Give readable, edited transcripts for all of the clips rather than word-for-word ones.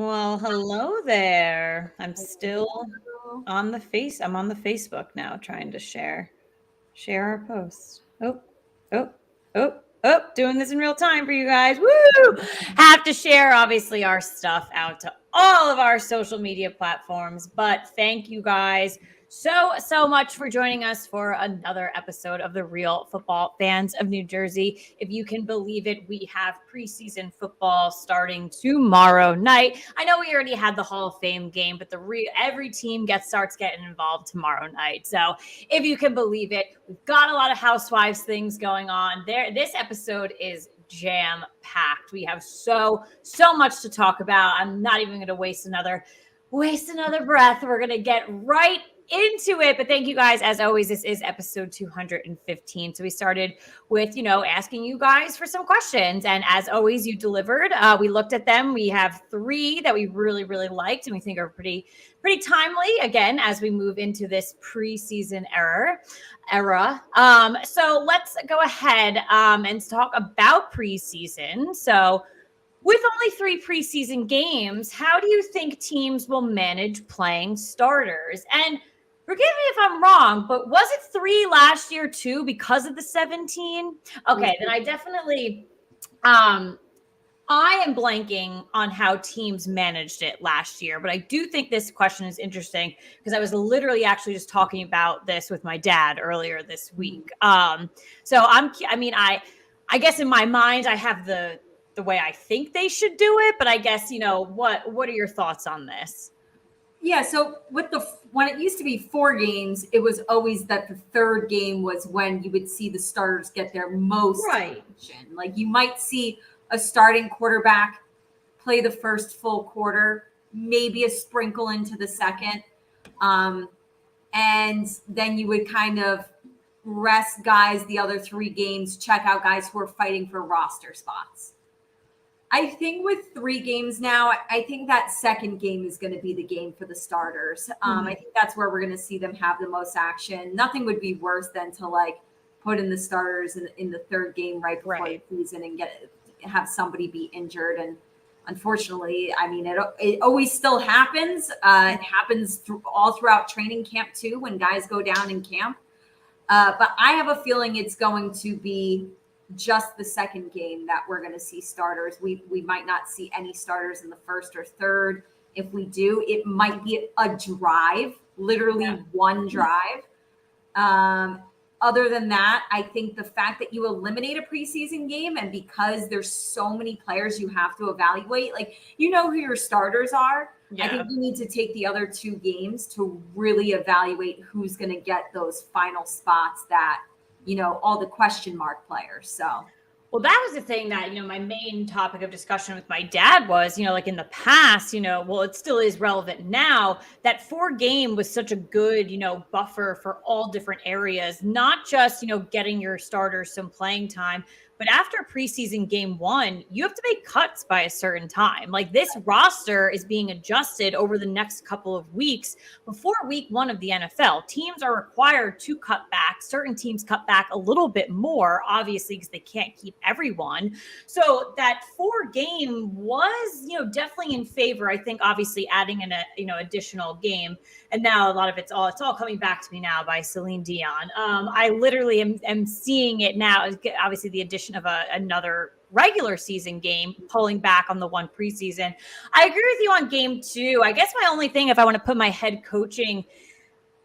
Well, hello there. I'm still on I'm on the Facebook now trying to share our post. Doing this in real time for you guys. Woo! Have to share obviously our stuff out to all of our social media platforms, but thank you guys so much for joining us for another episode of the Real Football Fans of New Jersey. If you can believe it, we have preseason football starting tomorrow night. I know we already had the Hall of Fame game, but every team starts getting involved tomorrow night. So if you can believe it, we've got a lot of housewives things going on there. This episode is jam packed. We have so much to talk about. I'm not even going to waste another breath. We're going to get right into it. But thank you guys. As always, this is episode 215. So we started with, asking you guys for some questions. And as always, you delivered. We looked at them. We have 3 that we really, really liked and we think are pretty timely, again, as we move into this preseason era. So let's go ahead and talk about preseason. So with only 3 preseason games, how do you think teams will manage playing starters? And forgive me if I'm wrong, but was it 3 last year too because of the 17? Okay, then I definitely I am blanking on how teams managed it last year, but I do think this question is interesting because I was literally actually just talking about this with my dad earlier this week. I guess in my mind I have the way I think they should do it, but I guess, what are your thoughts on this? Yeah, so when it used to be 4 games, it was always that the 3rd game was when you would see the starters get their most attention. Like you might see a starting quarterback play the first full quarter, maybe a sprinkle into the second. And then you would kind of rest guys the other 3 games, check out guys who are fighting for roster spots. I think with 3 games now, I think that second game is going to be the game for the starters. I think that's where we're going to see them have the most action. Nothing would be worse than to put in the starters in the 3rd game right before the season and have somebody be injured. And unfortunately, I mean, it always still happens. It happens all throughout training camp too, when guys go down in camp. But I have a feeling it's going to be just the second game that we're going to see starters. We might not see any starters in the 1st or 3rd. If we do, it might be a drive, literally one drive. Other than that, I think the fact that you eliminate a preseason game, and because there's so many players you have to evaluate, who your starters are. Yeah. I think you need to take the other 2 games to really evaluate who's going to get those final spots that, all the question mark players. So. Well, that was the thing that, my main topic of discussion with my dad was, in the past, it still is relevant now, that 4 game was such a good, buffer for all different areas, not just, getting your starters some playing time, but after preseason game 1, you have to make cuts by a certain time. This roster is being adjusted over the next couple of weeks before week 1 of the NFL. Teams are required to cut back. Certain teams cut back a little bit more, obviously, because they can't keep everyone. So that 4 game was, definitely in favor. I think obviously adding in a, additional game. And now a lot of it's all coming back to me now by Celine Dion. I literally am seeing it now. Obviously the addition of another regular season game, pulling back on the 1 preseason. I agree with you on game 2. I guess my only thing, if I want to put my head coaching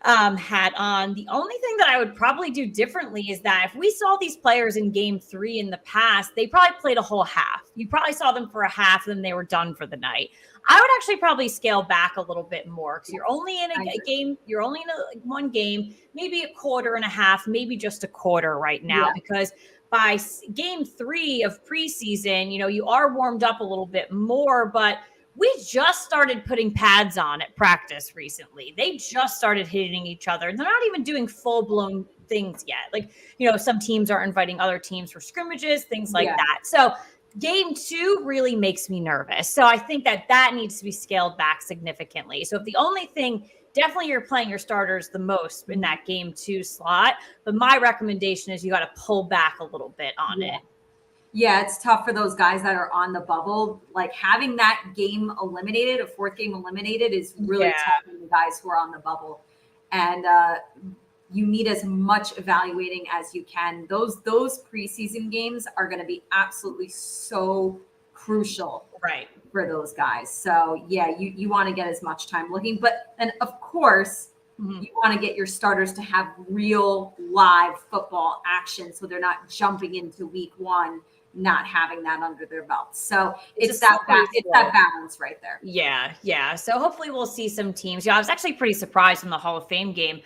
hat on, the only thing that I would probably do differently is that if we saw these players in game 3 in the past, they probably played a whole half. You probably saw them for a half, and then they were done for the night. I would actually probably scale back a little bit more because you're only in a game. You're only in 1 game, maybe a quarter and a half, maybe just a quarter right now, because by game 3 of preseason, you are warmed up a little bit more, but we just started putting pads on at practice recently. They just started hitting each other. They're not even doing full-blown things yet. Some teams are inviting other teams for scrimmages, things like that. So game 2 really makes me nervous. So I think that needs to be scaled back significantly. So if the only thing, definitely you're playing your starters the most in that game 2 slot, but my recommendation is you got to pull back a little bit on it. Yeah, it's tough for those guys that are on the bubble. Like having that game eliminated, a fourth game eliminated, is really tough for the guys who are on the bubble. And you need as much evaluating as you can. Those preseason games are going to be absolutely so crucial for those guys. So yeah, you want to get as much time looking, but then of course you want to get your starters to have real live football action, so they're not jumping into week one not having that under their belts. So it's that balance right there. Yeah. So hopefully we'll see some teams. I was actually pretty surprised in the Hall of Fame game.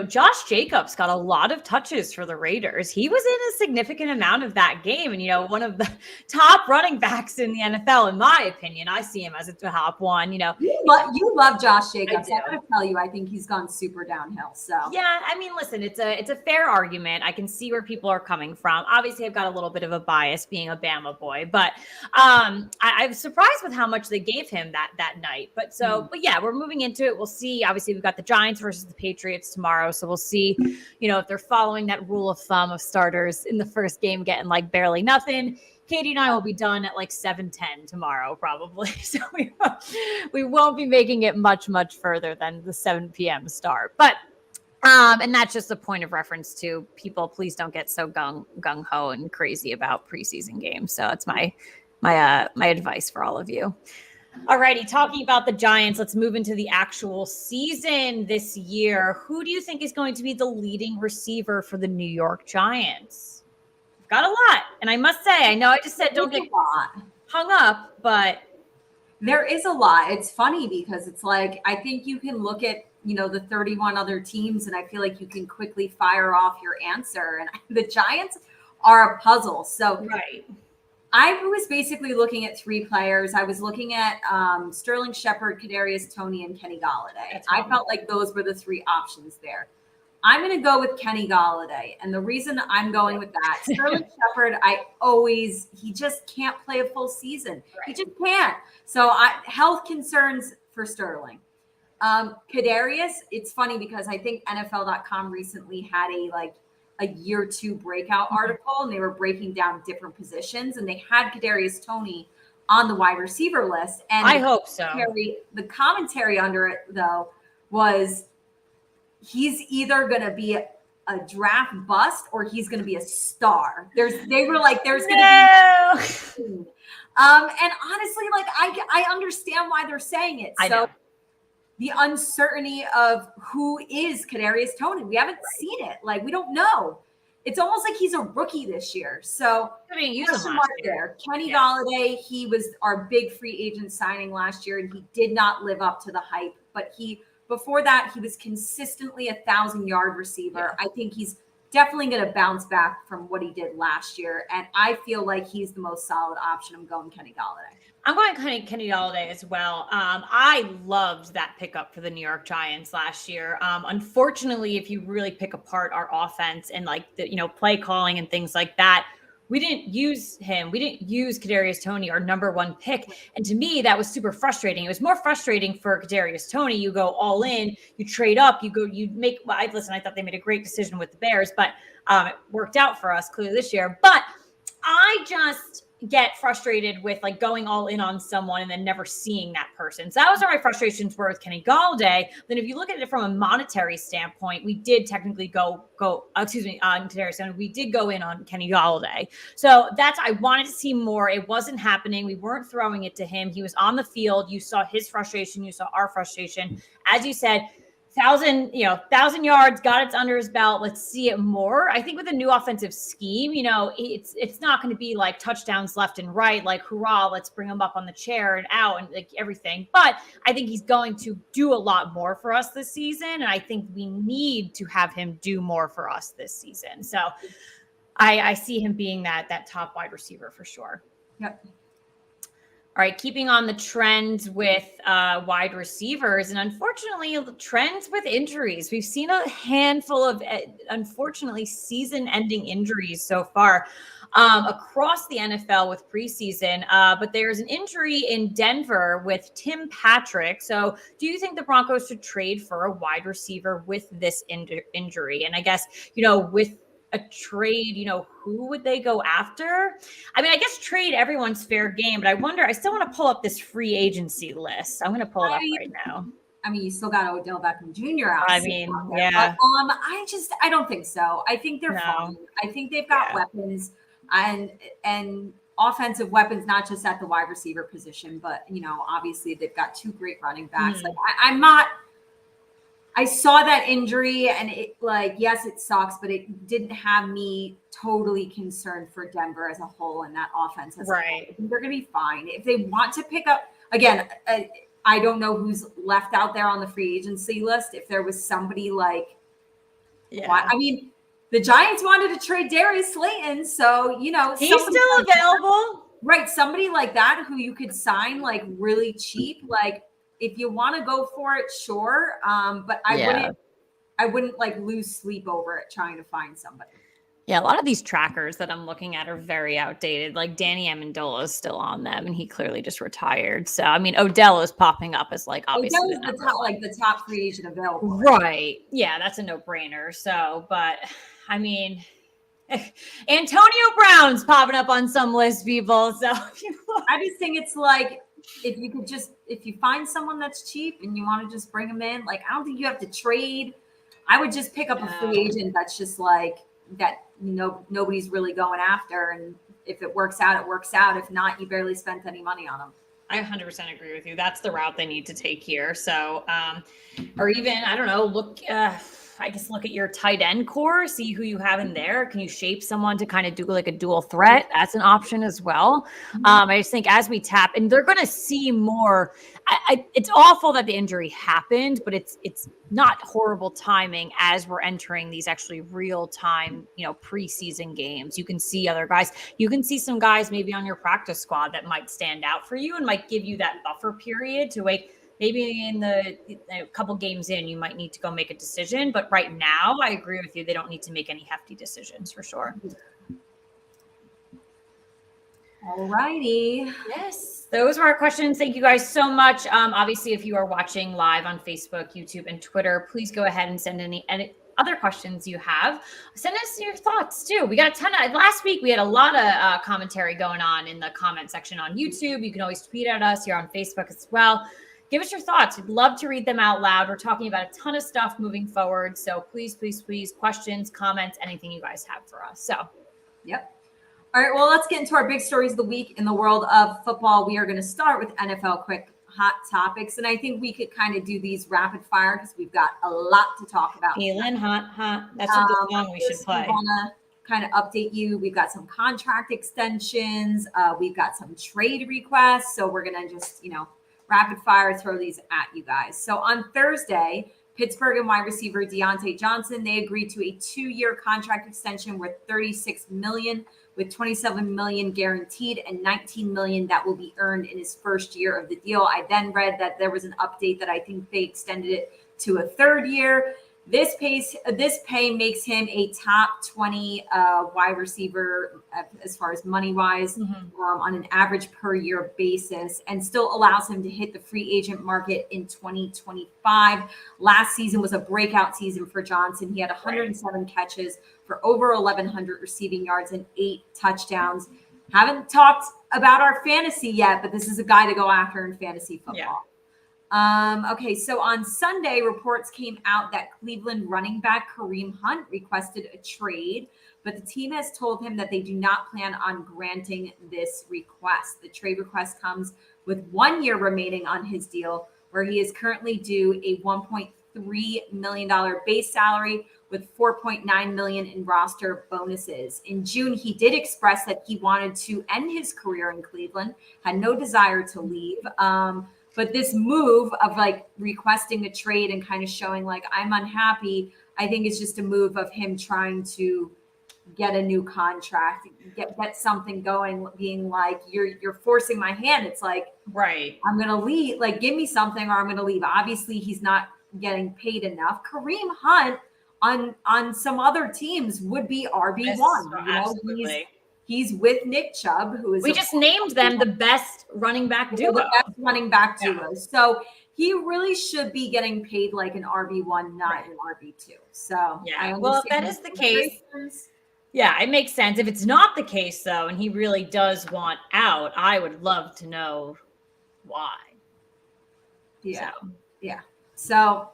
Josh Jacobs got a lot of touches for the Raiders. He was in a significant amount of that game. And, one of the top running backs in the NFL, in my opinion. I see him as a top one, You love Josh Jacobs. I'm going to tell you, I think he's gone super downhill. So yeah, I mean, listen, it's a fair argument. I can see where people are coming from. Obviously, I've got a little bit of a bias being a Bama boy, but I'm surprised with how much they gave him that night. But yeah, we're moving into it. We'll see. Obviously, we've got the Giants versus the Patriots tomorrow. So we'll see, if they're following that rule of thumb of starters in the first game getting like barely nothing. Katie and I will be done at like 7:10 tomorrow, probably. So we won't be making it much further than the 7 p.m. start. But and that's just a point of reference to people. Please don't get so gung ho and crazy about preseason games. So that's my advice for all of you. All righty, talking about the Giants, let's move into the actual season this year. Who do you think is going to be the leading receiver for the New York Giants? We've got a lot. And I must say, I know I just said don't get hung up, but there is a lot. It's funny because it's like, I think you can look at, the 31 other teams, and I feel like you can quickly fire off your answer. And the Giants are a puzzle. So I was basically looking at three players. I was looking at Sterling Shepard, Kadarius Toney, and Kenny Golladay. I felt like those were the three options there. I'm going to go with Kenny Golladay. And the reason I'm going with that, Sterling Shepard, he just can't play a full season. He just can't. So health concerns for Sterling. Kadarius, it's funny because I think NFL.com recently had a year two breakout article, and they were breaking down different positions, and they had Kadarius Toney on the wide receiver list. And I hope so. The commentary under it, though, was he's either going to be a draft bust or he's going to be a star. There's going to be. And honestly, I understand why they're saying it. I know. The uncertainty of who is Kadarius Toney. We haven't seen it. We don't know. It's almost like he's a rookie this year. So question mark there. Kenny Golladay, he was our big free agent signing last year, and he did not live up to the hype. But before that, he was consistently 1,000-yard receiver. I think he's definitely going to bounce back from what he did last year. And I feel like he's the most solid option. I'm going Kenny Golladay. I'm going Kenny Golladay as well. I loved that pickup for the New York Giants last year. Unfortunately, if you really pick apart our offense and the play calling and things like that, we didn't use him. We didn't use Kadarius Toney, our number one pick. And to me, that was super frustrating. It was more frustrating for Kadarius Toney. You go all in, you trade up, I thought they made a great decision with the Bears, but it worked out for us clearly this year. But I just get frustrated with going all in on someone and then never seeing that person. So that was where my frustrations were with Kenny Golladay. Then if you look at it from a monetary standpoint, we did technically on Kadarius Toney. We did go in on Kenny Golladay. So I wanted to see more. It wasn't happening. We weren't throwing it to him. He was on the field. You saw his frustration. You saw our frustration. As you said, 1,000 yards, got it under his belt. Let's see it more. I think with a new offensive scheme, it's not going to be like touchdowns left and right, like hurrah, let's bring him up on the chair and out and everything. But I think he's going to do a lot more for us this season, and I think we need to have him do more for us this season. So I see him being that top wide receiver for sure. Yep. All right, keeping on the trends with wide receivers, and unfortunately, the trends with injuries. We've seen a handful of, unfortunately, season-ending injuries so far across the NFL with preseason. But there's an injury in Denver with Tim Patrick. So do you think the Broncos should trade for a wide receiver with this injury? And I guess, with a trade, who would they go after? I mean, I guess trade everyone's fair game, but I still want to pull up this free agency list. I'm going to pull it up right now. I mean, you still got Odell Beckham Jr. out. I mean, there, yeah. But I don't think so. I think they're fine. I think they've got weapons and offensive weapons, not just at the wide receiver position, but obviously they've got two great running backs. Like I saw that injury and yes, it sucks, but it didn't have me totally concerned for Denver as a whole and that offense. Right. They're going to be fine. If they want to pick up, again, I don't know who's left out there on the free agency list. If there was somebody I mean, the Giants wanted to trade Darius Slayton. So, he's still available. Right. Somebody like that who you could sign really cheap. If you want to go for it, sure. But I wouldn't lose sleep over it trying to find somebody. Yeah, a lot of these trackers that I'm looking at are very outdated. Like Danny Amendola is still on them, and he clearly just retired. So I mean, Odell is popping up as obviously the top free agent available. Right. Yeah, that's a no-brainer. So, but I mean, Antonio Brown's popping up on some list, people. So I just think it's if you find someone that's cheap and you want to just bring them in, I don't think you have to trade. I would just pick up a free agent that's just that nobody's really going after, and if it works out, it works out. If not, you barely spent any money on them. I 100% agree with you. That's the route they need to take here. So, or even, I don't know, look at your tight end core, see who you have in there. Can you shape someone to kind of do a dual threat? That's an option as well. I just think as we tap, and they're going to see more. It's awful that the injury happened, but it's not horrible timing as we're entering these actually real time, preseason games. You can see other guys. You can see some guys maybe on your practice squad that might stand out for you and might give you that buffer period to maybe in the couple games in, you might need to go make a decision. But right now, I agree with you. They don't need to make any hefty decisions for sure. All righty. Yes, those were our questions. Thank you guys so much. Obviously, if you are watching live on Facebook, YouTube, and Twitter, please go ahead and send any other questions you have. Send us your thoughts too. We got a ton of, last week we had a lot of commentary going on in the comment section on YouTube. You can always tweet at us here on Facebook as well. Give us your thoughts. We'd love to read them out loud. We're talking about a ton of stuff moving forward. So please, please, please, questions, comments, anything you guys have for us. So, yep. All right, well, let's get into our big stories of the week in the world of football. We are going to start with NFL quick hot topics, and I think we could kind of do these rapid fire because we've got a lot to talk about. Feeling hot. That's what the song we should play. We want to kind of update you. We've got some contract extensions. We've got some trade requests. So we're going to just, rapid fire throw these at you guys. So on Thursday, Pittsburgh and wide receiver Deontay Johnson, they agreed to a 2-year contract extension worth $36 million, with $27 million guaranteed and $19 million that will be earned in his first year of the deal. I then read that there was an update that I think they extended it to a 3rd year. This pay makes him a top 20 wide receiver as far as money wise on an average per year basis, and still allows him to hit the free agent market in 2025. Last season was a breakout season for Johnson. He had 107 catches for over 1,100 receiving yards and 8 touchdowns. Haven't talked about our fantasy yet, but this is a guy to go after in fantasy football. Yeah. Okay, so on Sunday, reports came out that Cleveland running back Kareem Hunt requested a trade, but the team has told him that they do not plan on granting this request. The trade request comes with 1 year remaining on his deal, where he is currently due a $1.3 million base salary with $4.9 million in roster bonuses. In June, he did express that he wanted to end his career in Cleveland, had no desire to leave. But this move of requesting a trade and kind of showing I'm unhappy, I think is just a move of him trying to get a new contract, get something going, being you're forcing my hand. It's right, I'm going to leave, give me something or I'm going to leave. Obviously he's not getting paid enough. Kareem Hunt on some other teams would be RB1. Absolutely. He's with Nick Chubb, who is. We just named them the best running back duo. The best running back duo. So he really should be getting paid like an RB1, not an RB2. So yeah. Well, if that is the case, Yeah, it makes sense. If it's not the case, though, and he really does want out, I would love to know why. Yeah. So. Yeah. So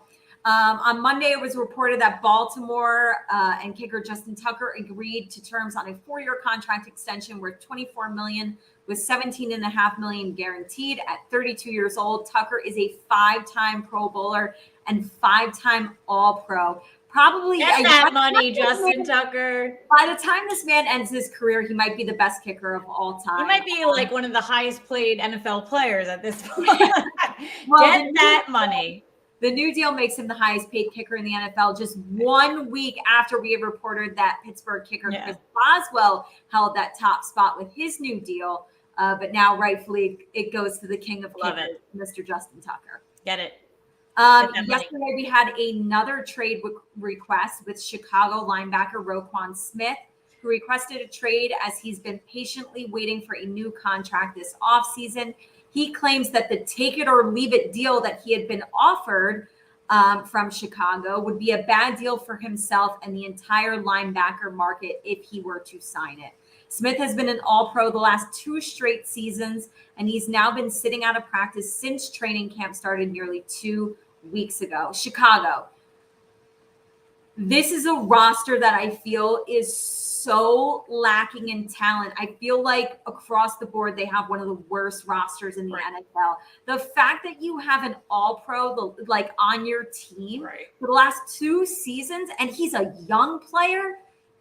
on Monday, it was reported that Baltimore and kicker Justin Tucker agreed to terms on a 4-year contract extension worth $24 million with $17.5 million guaranteed. At 32 years old, Tucker is a 5-time Pro Bowler and 5-time All-Pro. Probably get that money, Justin Tucker. By the time this man ends his career, he might be the best kicker of all time. He might be like one of the highest paid NFL players at this point. Get that money. The new deal makes him the highest paid kicker in the NFL just 1 week after we have reported that Pittsburgh kicker Chris Boswell held that top spot with his new deal. But now rightfully it goes to the king of kickers, Mr. Justin Tucker. Get it. Yesterday, we had another trade request with Chicago linebacker Roquan Smith, who requested a trade as he's been patiently waiting for a new contract this offseason. He claims that the take it or leave it deal that he had been offered from Chicago would be a bad deal for himself and the entire linebacker market if he were to sign it. Smith has been an All-Pro the last 2 straight seasons, and he's now been sitting out of practice since training camp started nearly 2 weeks ago. Chicago. This is a roster that I feel is so lacking in talent. I feel like across the board, they have one of the worst rosters in the NFL. The fact that you have an All-Pro like on your team for the last 2 seasons, and he's a young player.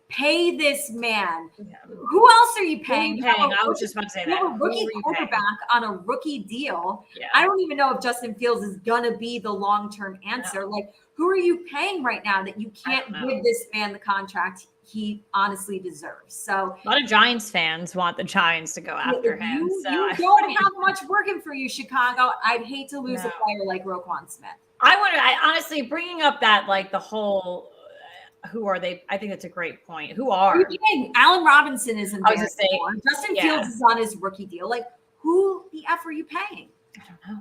Pay this man. Yeah. Who else are you paying? I was just about to say that. You have a rookie quarterback on a rookie deal. Yeah. I don't even know if Justin Fields is going to be the long-term answer. Like, who are you paying right now that you can't give this man the contract he honestly deserves? So a lot of Giants fans want the Giants to go after him. You don't have much working for you, Chicago. I'd hate to lose a player like Roquan Smith. I honestly, bringing up that, like, the whole – who are they? I think that's a great point. Who are? Allen Robinson isn't there anymore. Justin Fields is on his rookie deal. Like, who the F are you paying? I don't know.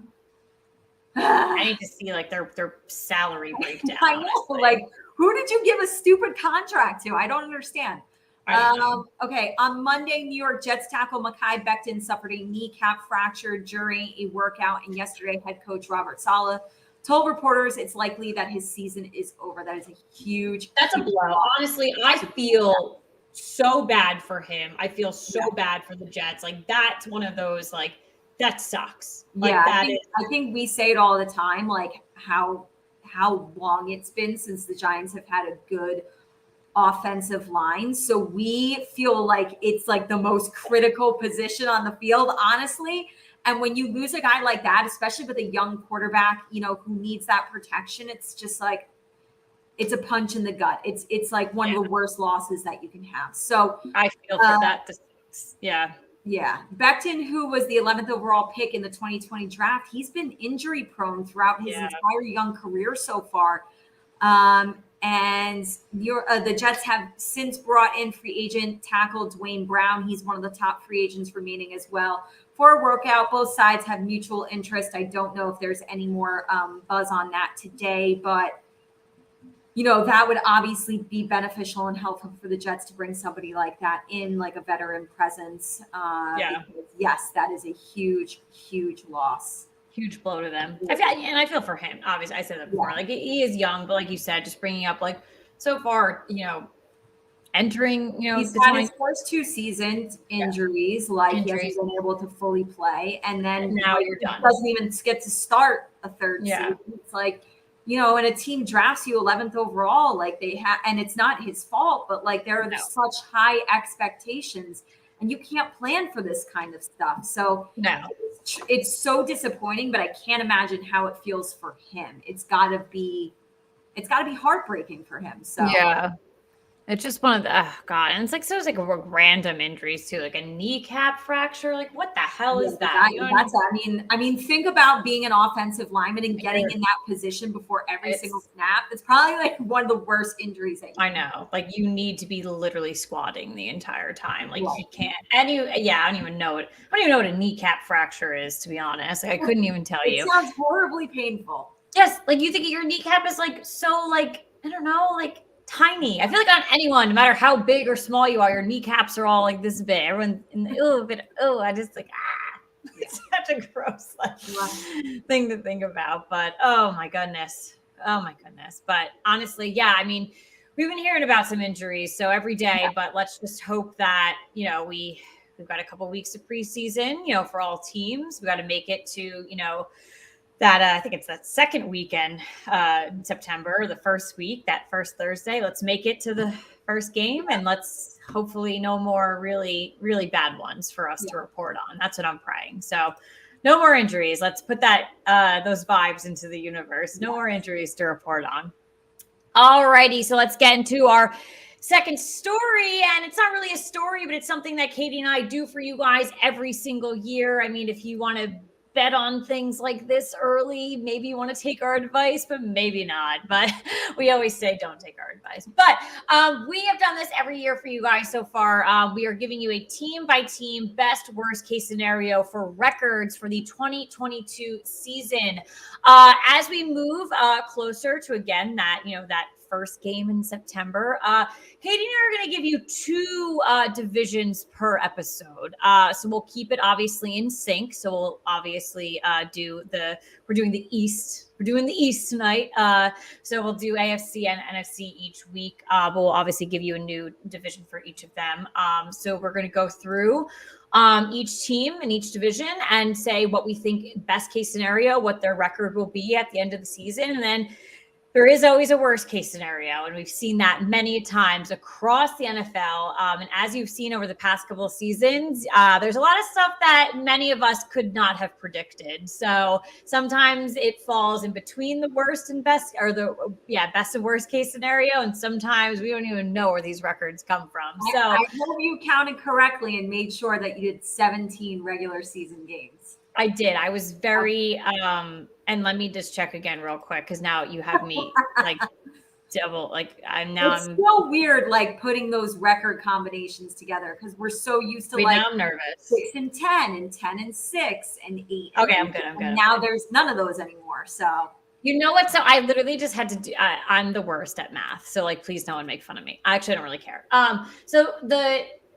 I need to see, like, their salary breakdown. I know. Honestly. Like, who did you give a stupid contract to? I don't understand. Okay. On Monday, New York Jets tackle Mekhi Becton suffered a kneecap fracture during a workout, and yesterday, head coach Robert Saleh told reporters it's likely that his season is over. That is a huge. That's a blow. Honestly, I feel so bad for him. I feel so bad for the Jets. Like, that's one of those, like, that sucks. Like, I think we say it all the time, like how long it's been since the Giants have had a good offensive line. So we feel like it's like the most critical position on the field, honestly. And when you lose a guy like that, especially with a young quarterback, you know, who needs that protection, it's just like, it's a punch in the gut. It's like one of the worst losses that you can have. So I feel for that. Yeah. Becton, who was the 11th overall pick in the 2020 draft, he's been injury prone throughout his entire young career so far. And the Jets have since brought in free agent tackle Dwayne Brown. He's one of the top free agents remaining as well. For a workout, both sides have mutual interest. I don't know if there's any more buzz on that today, but, you know, that would obviously be beneficial and helpful for the Jets to bring somebody like that in, like a veteran presence. Because, yes, that is a huge, huge loss. Huge blow to them. I feel for him. Obviously, I said that before. Like, he is young, but like you said, just bringing up, like, so far, you know, entering, you know, he's had his first 2 seasons injuries, he hasn't been able to fully play, and then now you're done. Doesn't even get to start a third season. It's like, you know, and a team drafts you 11th overall, like they have, and it's not his fault, but like there are such high expectations, and you can't plan for this kind of stuff. So it's so disappointing, but I can't imagine how it feels for him. It's got to be heartbreaking for him. So it's just one of the and it's like so it's like random injuries too, like a kneecap fracture. Like, what the hell is that? I mean, think about being an offensive lineman and getting in that position before every single snap. It's probably like one of the worst injuries that you can have. Like, you need to be literally squatting the entire time. Like, you can't. And I don't even know it. I don't even know what a kneecap fracture is, to be honest. Like, I couldn't even tell you. It sounds horribly painful. Yes, like you think your kneecap is like so like I don't know like tiny. I feel like on anyone, no matter how big or small you are, your kneecaps are all like this big. Everyone in the I just like It's such a gross thing to think about. But oh my goodness. But honestly, yeah, I mean, we've been hearing about some injuries, so every day, but let's just hope that, we've got a couple weeks of preseason, for all teams. We got to make it to, that I think it's that second weekend in September, the first week, that first Thursday. Let's make it to the first game, and let's hopefully no more really, really bad ones for us to report on. That's what I'm praying. So no more injuries. Let's put that those vibes into the universe. No more injuries to report on. All righty. So let's get into our second story. And it's not really a story, but it's something that Katie and I do for you guys every single year. I mean, if you want to bet on things like this early, maybe you want to take our advice, but maybe not. But we always say don't take our advice. But we have done this every year for you guys so far. We are giving you a team by team best worst case scenario for records for the 2022 season. As we move closer to, again, that first game in September, Katie and I are going to give you 2 divisions per episode. So we'll keep it obviously in sync. So we'll obviously we're doing the East. We're doing the East tonight. So we'll do AFC and NFC each week. But we'll obviously give you a new division for each of them. So we're going to go through each team in each division and say what we think best case scenario, what their record will be at the end of the season. And then there is always a worst case scenario, and we've seen that many times across the NFL. And as you've seen over the past couple of seasons, there's a lot of stuff that many of us could not have predicted. So sometimes it falls in between the worst and best, or best and worst case scenario. And sometimes we don't even know where these records come from. So I hope you counted correctly and made sure that you did 17 regular season games. I did. I was very, and let me just check again real quick, because now you have me like double, like I'm so weird, like putting those record combinations together, because we're so used to now I'm nervous. 6 and 10 and 10 and 6 and 8. Okay, I'm good. And now there's none of those anymore. So you know what? So I literally just had to do. I'm the worst at math, so like, please no one make fun of me. I actually don't really care. So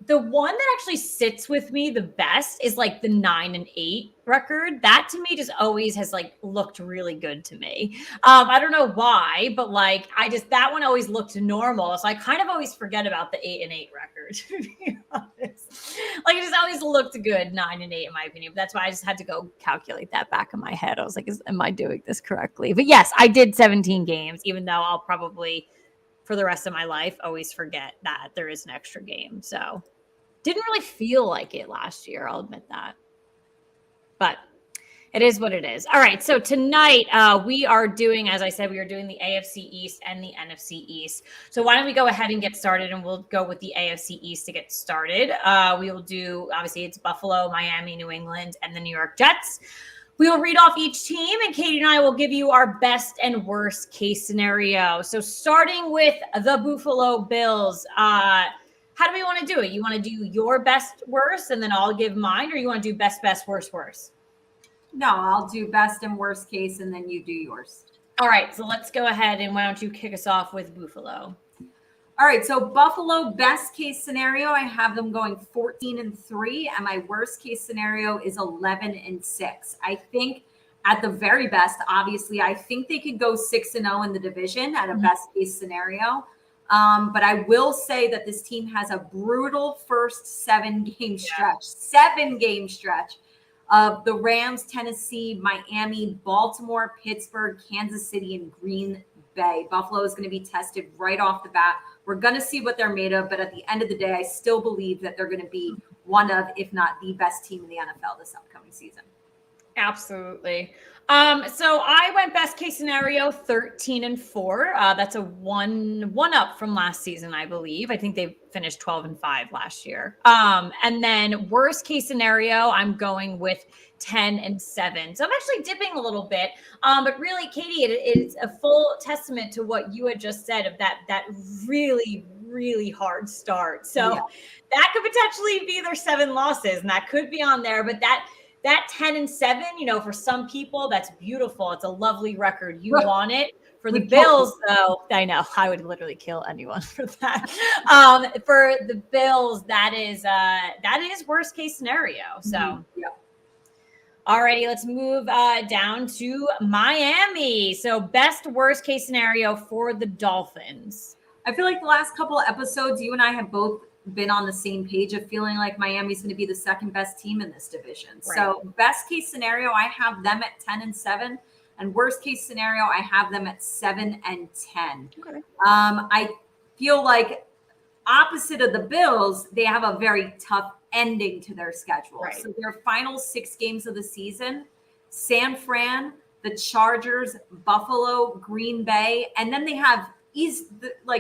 the one that actually sits with me the best is like the 9 and 8 record. That to me just always has like looked really good to me. I don't know why, but like that one always looked normal. So I kind of always forget about the 8 and 8 record, to be honest. Like it just always looked good, 9 and 8 in my opinion. But that's why I just had to go calculate that back in my head. I was like, am I doing this correctly? But yes, I did 17 games, even though I'll probably for the rest of my life always forget that there is an extra game. So didn't really feel like it last year, I'll admit that. But it is what it is. All right, so tonight we are doing, as I said, we are doing the AFC East and the NFC East. So why don't we go ahead and get started, and we'll go with the AFC East to get started. We will do, obviously, it's Buffalo, Miami, New England, and the New York Jets. We will read off each team, and Katie and I will give you our best and worst case scenario. So starting with the Buffalo Bills, how do we want to do it? You want to do your best, worst, and then I'll give mine, or you want to do best, worst, worst? No, I'll do best and worst case, and then you do yours. All right, so let's go ahead, and why don't you kick us off with Buffalo? All right, so Buffalo, best case scenario, I have them going 14-3, and my worst case scenario is 11-6. I think at the very best, obviously, I think they could go 6-0 in the division at a best case scenario. But I will say that this team has a brutal first 7-game stretch of the Rams, Tennessee, Miami, Baltimore, Pittsburgh, Kansas City, and Green Bay. Buffalo is going to be tested right off the bat. We're going to see what they're made of, but at the end of the day, I still believe that they're going to be one of, if not the best team in the NFL this upcoming season. Absolutely. So I went best case scenario 13-4. That's a one up from last season, I believe. I think they finished 12-5 last year. And then worst case scenario, I'm going with 10-7. So I'm actually dipping a little bit. But really, Katie, it is a full testament to what you had just said of that really, really hard start. So that could potentially be their 7 losses, and that could be on there, but that that 10-7, for some people, that's beautiful. It's a lovely record. You want it. For the Bills, though, I know I would literally kill anyone for that. For the Bills, that is worst case scenario. So, Alrighty, let's move down to Miami. So, best worst case scenario for the Dolphins. I feel like the last couple of episodes, you and I have both been on the same page of feeling like Miami's going to be the second best team in this division. Right. So, best case scenario, I have them at 10-7. And worst case scenario, I have them at 7-10. Okay. I feel like opposite of the Bills, they have a very tough ending to their schedule. Right. So their final 6 games of the season, San Fran, the Chargers, Buffalo, Green Bay, and then they have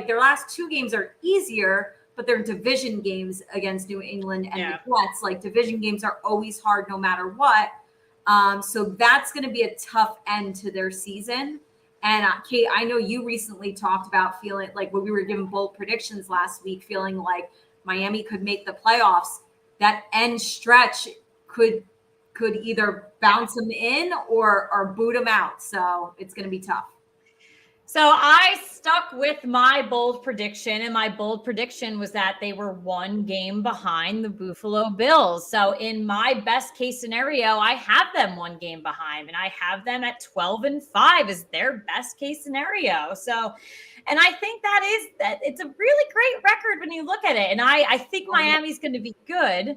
their last 2 games are easier, but they're division games against New England and the Jets. Like division games are always hard no matter what. So that's going to be a tough end to their season. And Kate, I know you recently talked about feeling like when we were giving bold predictions last week, feeling like Miami could make the playoffs. That end stretch could either bounce them in or boot them out. So it's going to be tough. So I stuck with my bold prediction, and my bold prediction was that they were 1 game behind the Buffalo Bills. So in my best case scenario, I have them 1 game behind, and I have them at 12-5 as their best case scenario. So, and I think that it's a really great record when you look at it. And I think Miami's going to be good.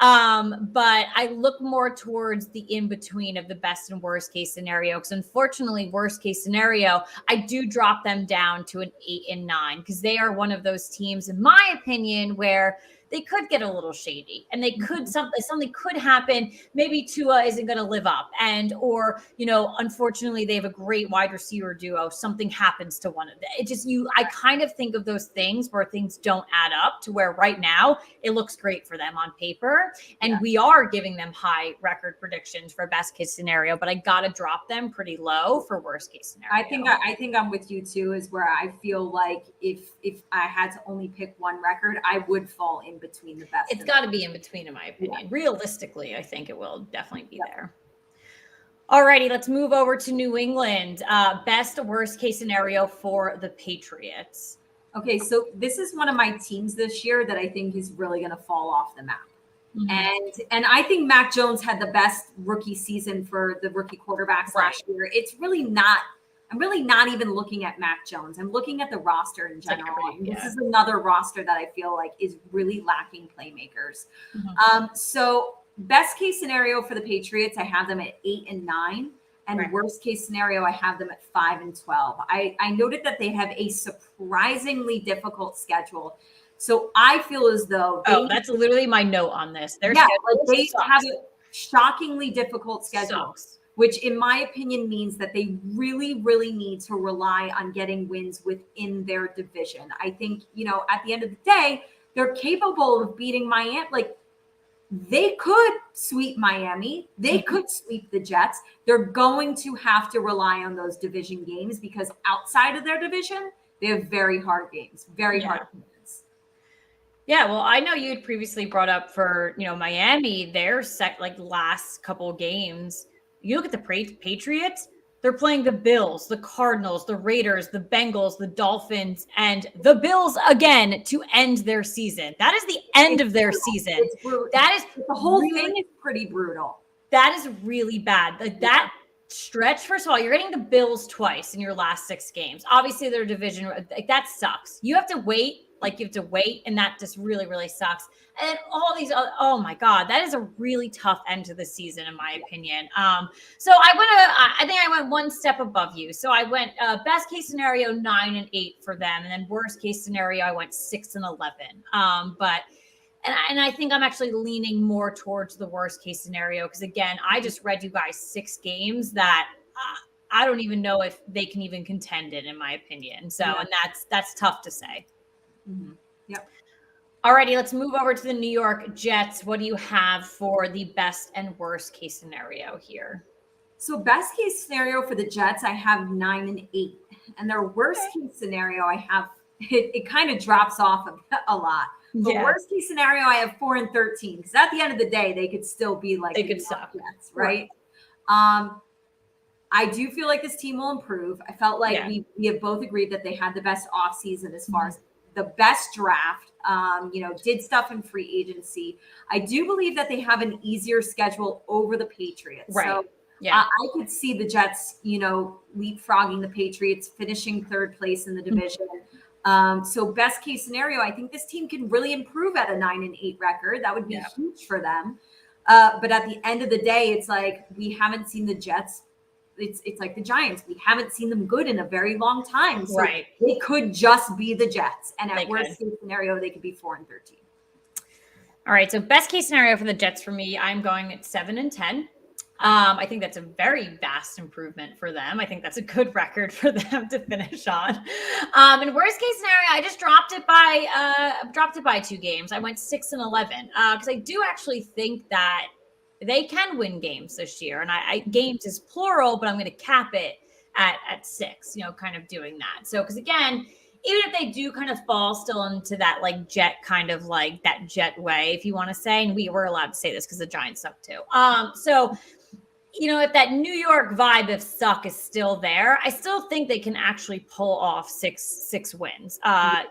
But I look more towards the in-between of the best and worst case scenario. Because unfortunately, worst case scenario, I do drop them down to an 8-9 because they are one of those teams, in my opinion, where they could get a little shady and they could something could happen. Maybe Tua isn't going to live up, or unfortunately they have a great wide receiver duo. Something happens to one of them. I kind of think of those things where things don't add up to where right now it looks great for them on paper, and we are giving them high record predictions for best case scenario, but I got to drop them pretty low for worst case scenario. I think I'm with you too, is where I feel like if I had to only pick one record, I would fall in between the best. It's got to be in between, in my opinion. Realistically, I think it will definitely be there. All righty, let's move over to New England. Best worst case scenario for the Patriots. Okay, so this is one of my teams this year that I think is really going to fall off the map. Mm-hmm. And I think Mac Jones had the best rookie season for the rookie quarterbacks last year. It's really not. I'm really not even looking at Mac Jones. I'm looking at the roster in general. This is another roster that I feel like is really lacking playmakers. Mm-hmm. So best case scenario for the Patriots, I have them at 8-9. And worst case scenario, I have them at 5-12. I noted that they have a surprisingly difficult schedule. So I feel as though that's literally my note on this. They have a shockingly difficult schedule. Which in my opinion means that they really, really need to rely on getting wins within their division. I think, at the end of the day, they're capable of beating Miami. Like, they could sweep Miami. They could sweep the Jets. They're going to have to rely on those division games because outside of their division, they have very hard games, very hard games. Yeah, well, I know you had previously brought up for, Miami, their last couple games. You look at the Patriots, they're playing the Bills, the Cardinals, the Raiders, the Bengals, the Dolphins, and the Bills again to end their season. That is the end of their season. That is the whole thing is pretty brutal. That is really bad. That stretch, first of all, you're getting the Bills twice in your last 6 games. Obviously, their division, that sucks. You have to wait. And that just really, really sucks. And all these, oh my God, that is a really tough end to the season, in my opinion. So I think I went one step above you. So I went best case scenario 9-8 for them, and then worst case scenario I went 6-11. And I think I'm actually leaning more towards the worst case scenario because again, I just read you guys 6 games that I don't even know if they can even contend in my opinion. So and that's tough to say. Mm-hmm. Yep. Alrighty, let's move over to the New York Jets. What do you have for the best and worst case scenario here? So best case scenario for the Jets, I have 9-8. And their worst case scenario, I have it kind of drops off a lot. But worst case scenario, I have 4-13 because at the end of the day, they could still be like they could suck, Jets, right? I do feel like this team will improve. I felt like we have both agreed that they had the best offseason as far as the best draft, did stuff in free agency. I do believe that they have an easier schedule over the Patriots. Right. So I could see the Jets, leapfrogging the Patriots, finishing third place in the division. So best case scenario, I think this team can really improve at a 9-8 record. That would be huge for them. But at the end of the day, it's like we haven't seen the Jets. It's like the Giants. We haven't seen them good in a very long time. So it could just be the Jets. And at worst case scenario, they could be 4-13. All right. So best case scenario for the Jets for me, I'm going at 7-10. I think that's a very vast improvement for them. I think that's a good record for them to finish on. And worst case scenario, I just dropped it by 2 games. I went 6-11 because I do actually think that they can win games this year. And games is plural, but I'm going to cap it at 6, kind of doing that. So, because again, even if they do kind of fall still into that like Jet kind of like that Jet way, if you want to say, and we were allowed to say this because the Giants suck too. So, if that New York vibe of suck is still there, I still think they can actually pull off six wins.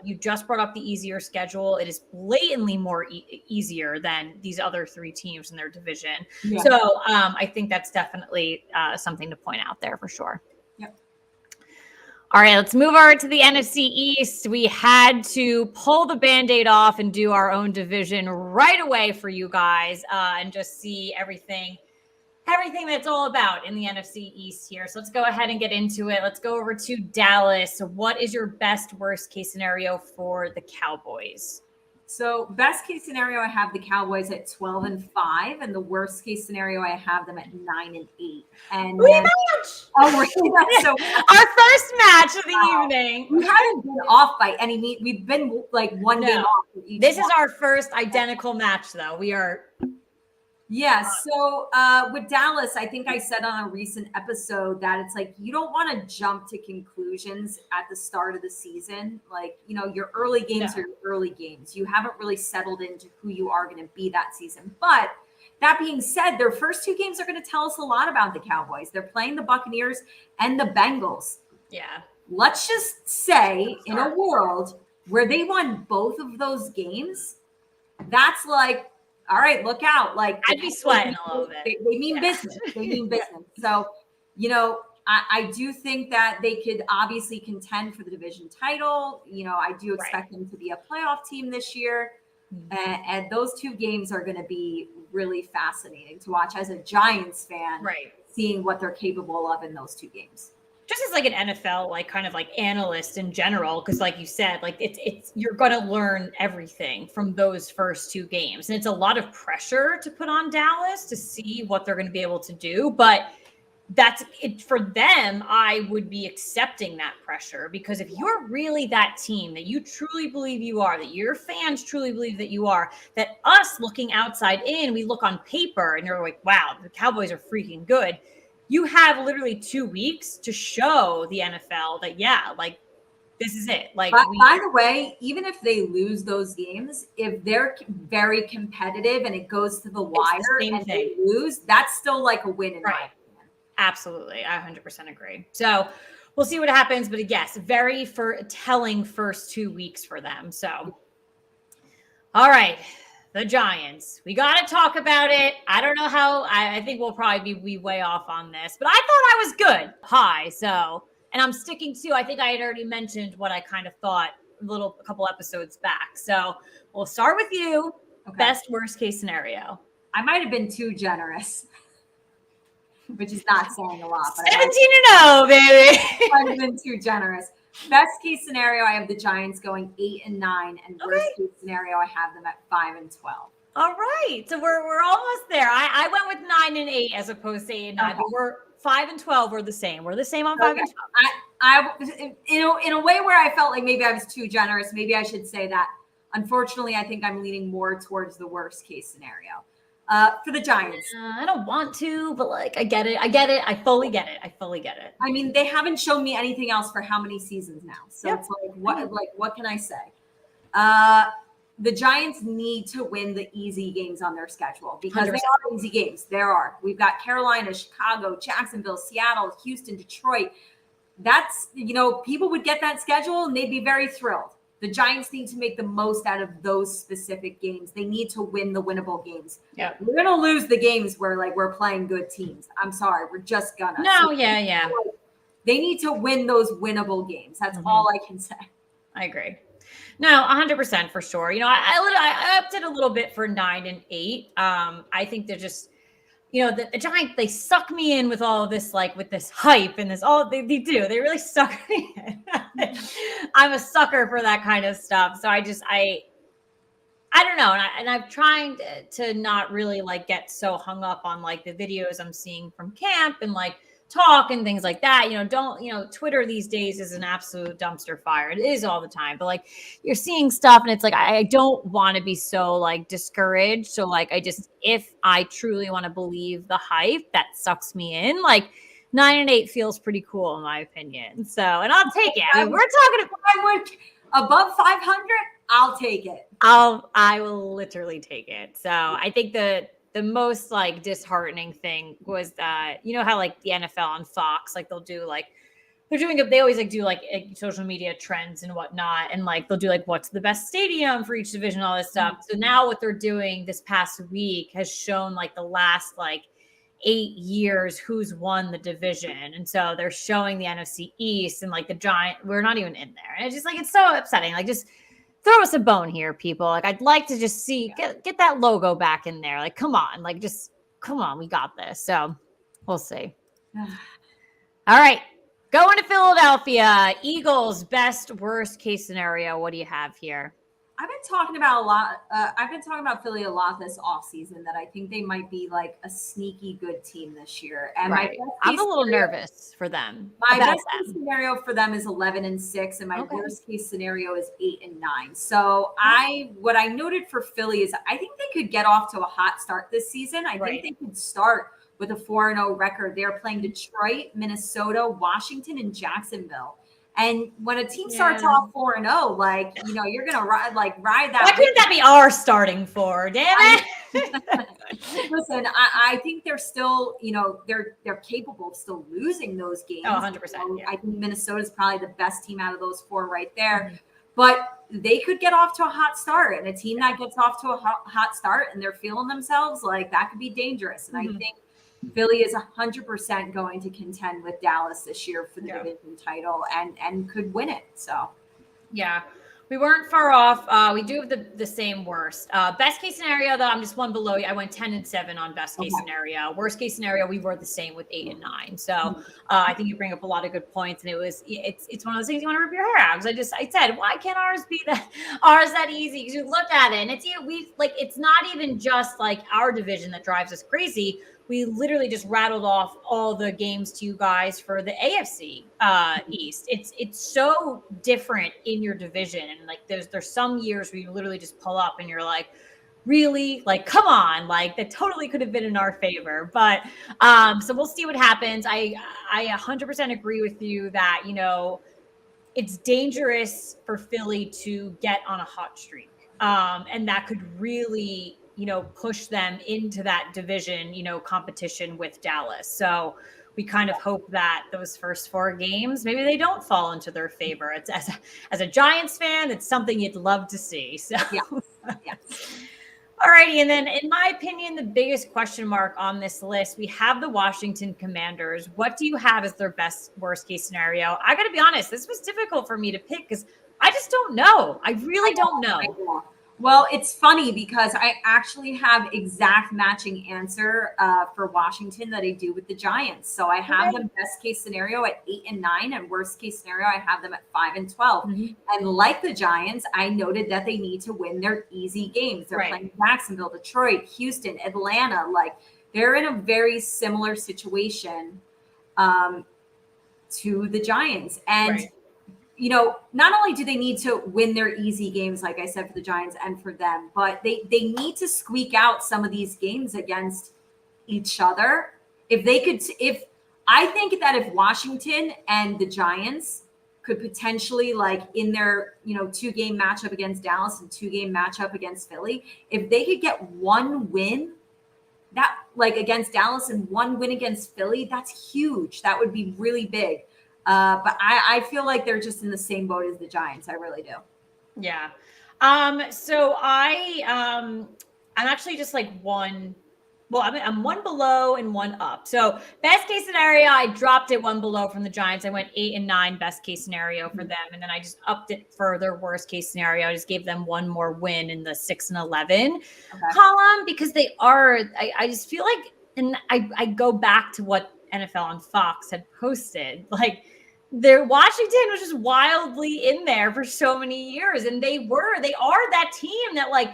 You just brought up the easier schedule. It is blatantly more easier than these other 3 teams in their division. Yeah. So I think that's definitely something to point out there for sure. Yep. All right, let's move over to the NFC East. We had to pull the Band-Aid off and do our own division right away for you guys and just see everything that's all about in the NFC East here. So let's go ahead and get into it. Let's go over to Dallas. So what is your best, worst case scenario for the Cowboys? So best case scenario, I have the Cowboys at 12-5, and the worst case scenario, I have them at 9-8. And rematch! Oh, really? That's so our first match of the evening. We haven't been off by any mean. We've been like one game off. This is our first identical match, though. We are. Yeah. So with Dallas, I think I said on a recent episode that it's like you don't want to jump to conclusions at the start of the season. Like, your early games are your early games. You haven't really settled into who you are going to be that season. But that being said, their first 2 games are going to tell us a lot about the Cowboys. They're playing the Buccaneers and the Bengals. Yeah. Let's just say in a world where they won both of those games, that's like, all right, look out. Like I'd be sweating a little bit. They mean business. They mean business. So, I do think that they could obviously contend for the division title. I do expect them to be a playoff team this year. And those 2 games are going to be really fascinating to watch as a Giants fan, seeing what they're capable of in those 2 games. Just as like an NFL, like kind of like analyst in general, because like you said, like it's you're going to learn everything from those first 2 games. And it's a lot of pressure to put on Dallas to see what they're going to be able to do. But that's it for them. I would be accepting that pressure because if you're really that team that you truly believe you are, that your fans truly believe that you are, that us looking outside in, we look on paper and you're like, wow, the Cowboys are freaking good. You have literally 2 weeks to show the NFL that, this is it. Like, by the way, even if they lose those games, if they're very competitive and it goes to the wire and they lose, that's still like a win in my opinion. Absolutely. I 100% agree. So we'll see what happens. But yes, very telling first 2 weeks for them. So, all right. The Giants. We got to talk about it. I don't know how. I think we'll probably be way off on this, but I thought I was good. High. So, and I'm sticking to, I think I had already mentioned what I kind of thought a couple episodes back. So we'll start with you. Okay. Best, worst case scenario. I might have been too generous, which is not saying a lot. But 17-0, baby. I might have been too generous. Best case scenario, I have the Giants going 8-9, and worst case scenario, I have them at 5-12. All right, so we're almost there. I went with 9-8 as opposed to 8-9, but we're 5-12. We're the same. We're the same on 5-12. I in a way where I felt like maybe I was too generous. Maybe I should say that. Unfortunately, I think I'm leaning more towards the worst case scenario. For the Giants. I don't want to, but I get it. I fully get it. I mean, they haven't shown me anything else for how many seasons now. So it's what can I say? the Giants need to win the easy games on their schedule because 100%. they are easy games. There are. We've got Carolina, Chicago, Jacksonville, Seattle, Houston, Detroit. That's, people would get that schedule and they'd be very thrilled. The Giants need to make the most out of those specific games. They need to win the winnable games. Yeah. We're going to lose the games where we're playing good teams. I'm sorry. We're just gonna. No, So, yeah. They need to win those winnable games. That's all I can say. I agree. No, 100% for sure. I upped it a little bit for 9 and 8. I think they're just, the Giants, they suck me in with all of this, like with this hype and this, they do. They really suck me in. I'm a sucker for that kind of stuff. So I don't know. And I'm trying to not really like get so hung up on like the videos I'm seeing from camp and like talk and things like that. Twitter these days is an absolute dumpster fire. It is all the time, but like you're seeing stuff and it's like, I don't want to be so like discouraged. So like, if I truly want to believe the hype, that sucks me in. Like 9 and 8 feels pretty cool in my opinion. So, and I'll take it. I mean, we're talking about above 500. I'll take it. I will literally take it. So I think the most like disheartening thing was that, how like the NFL on Fox, like they always like do like social media trends and whatnot. And like, they'll do like, what's the best stadium for each division, all this stuff. So now what they're doing this past week has shown like the last like 8 years, who's won the division. And so they're showing the NFC East and like the Giant, we're not even in there. And it's just like, it's so upsetting. Like just throw us a bone here, people. Like I'd like to just see, get that logo back in there. Like, come on, like just come on. We got this. So we'll see. All right. Going to Philadelphia, Eagles, best, worst case scenario. What do you have here? I've been talking about Philly a lot this offseason that I think they might be like a sneaky good team this year. And right. I'm a little nervous for them. My best case scenario for them is 11 and 6, and my worst case scenario is 8 and 9. So what I noted for Philly is I think they could get off to a hot start this season. I think they could start with a 4-0 record. They're playing Detroit, Minnesota, Washington, and Jacksonville. And when a team starts off 4-0, like, you're going to ride that. Why couldn't that be our starting four? Damn it. Listen, I think they're still, they're capable of still losing those games. Oh, 100%. I think Minnesota's probably the best team out of those 4 right there. Mm-hmm. But they could get off to a hot start. And a team that gets off to a hot start and they're feeling themselves, like that could be dangerous. And I think Philly is 100% going to contend with Dallas this year for the division title and could win it. So, yeah, we weren't far off. We do have the same worst. Best case scenario, though, I'm just one below you. I went 10 and 7 on best case scenario. Worst case scenario, we were the same with 8 and 9. So I think you bring up a lot of good points, and it's one of those things you want to rip your hair out. Because I said, why can't ours be that easy? Because you look at it, and it's not even just like our division that drives us crazy. We literally just rattled off all the games to you guys for the AFC East. It's so different in your division. And like there's some years where you literally just pull up and you're like, really? Like, come on, like that totally could have been in our favor. But so we'll see what happens. I 100% agree with you that, it's dangerous for Philly to get on a hot streak. And that could really push them into that division, competition with Dallas. So we kind of hope that those first 4 games, maybe they don't fall into their favor. It's as a Giants fan, it's something you'd love to see. So, All righty. And then in my opinion, the biggest question mark on this list, we have the Washington Commanders. What do you have as their best, worst case scenario? I got to be honest, this was difficult for me to pick because I just don't know. I really don't know. Well, it's funny because I actually have exact matching answer for Washington that I do with the Giants. So I have them best case scenario at 8 and 9, and worst case scenario, I have them at 5 and 12. Mm-hmm. And like the Giants, I noted that they need to win their easy games. They're playing Jacksonville, Detroit, Houston, Atlanta. Like they're in a very similar situation to the Giants. And not only do they need to win their easy games, like I said, for the Giants and for them, but they need to squeak out some of these games against each other. I think that if Washington and the Giants could potentially, like, in their, 2-game matchup against Dallas and 2-game matchup against Philly, if they could get one win that, like, against Dallas and one win against Philly, that's huge. That would be really big. But I feel like they're just in the same boat as the Giants. I really do. Yeah. So I'm actually just like one. Well, I'm one below and one up. So best case scenario, I dropped it one below from the Giants. I went 8 and 9 best case scenario for them. And then I just upped it further worst case scenario. I just gave them one more win in the 6 and 11 column because they are, I just feel like, and I go back to what NFL on Fox had posted, like, their Washington was just wildly in there for so many years. And they are that team that, like,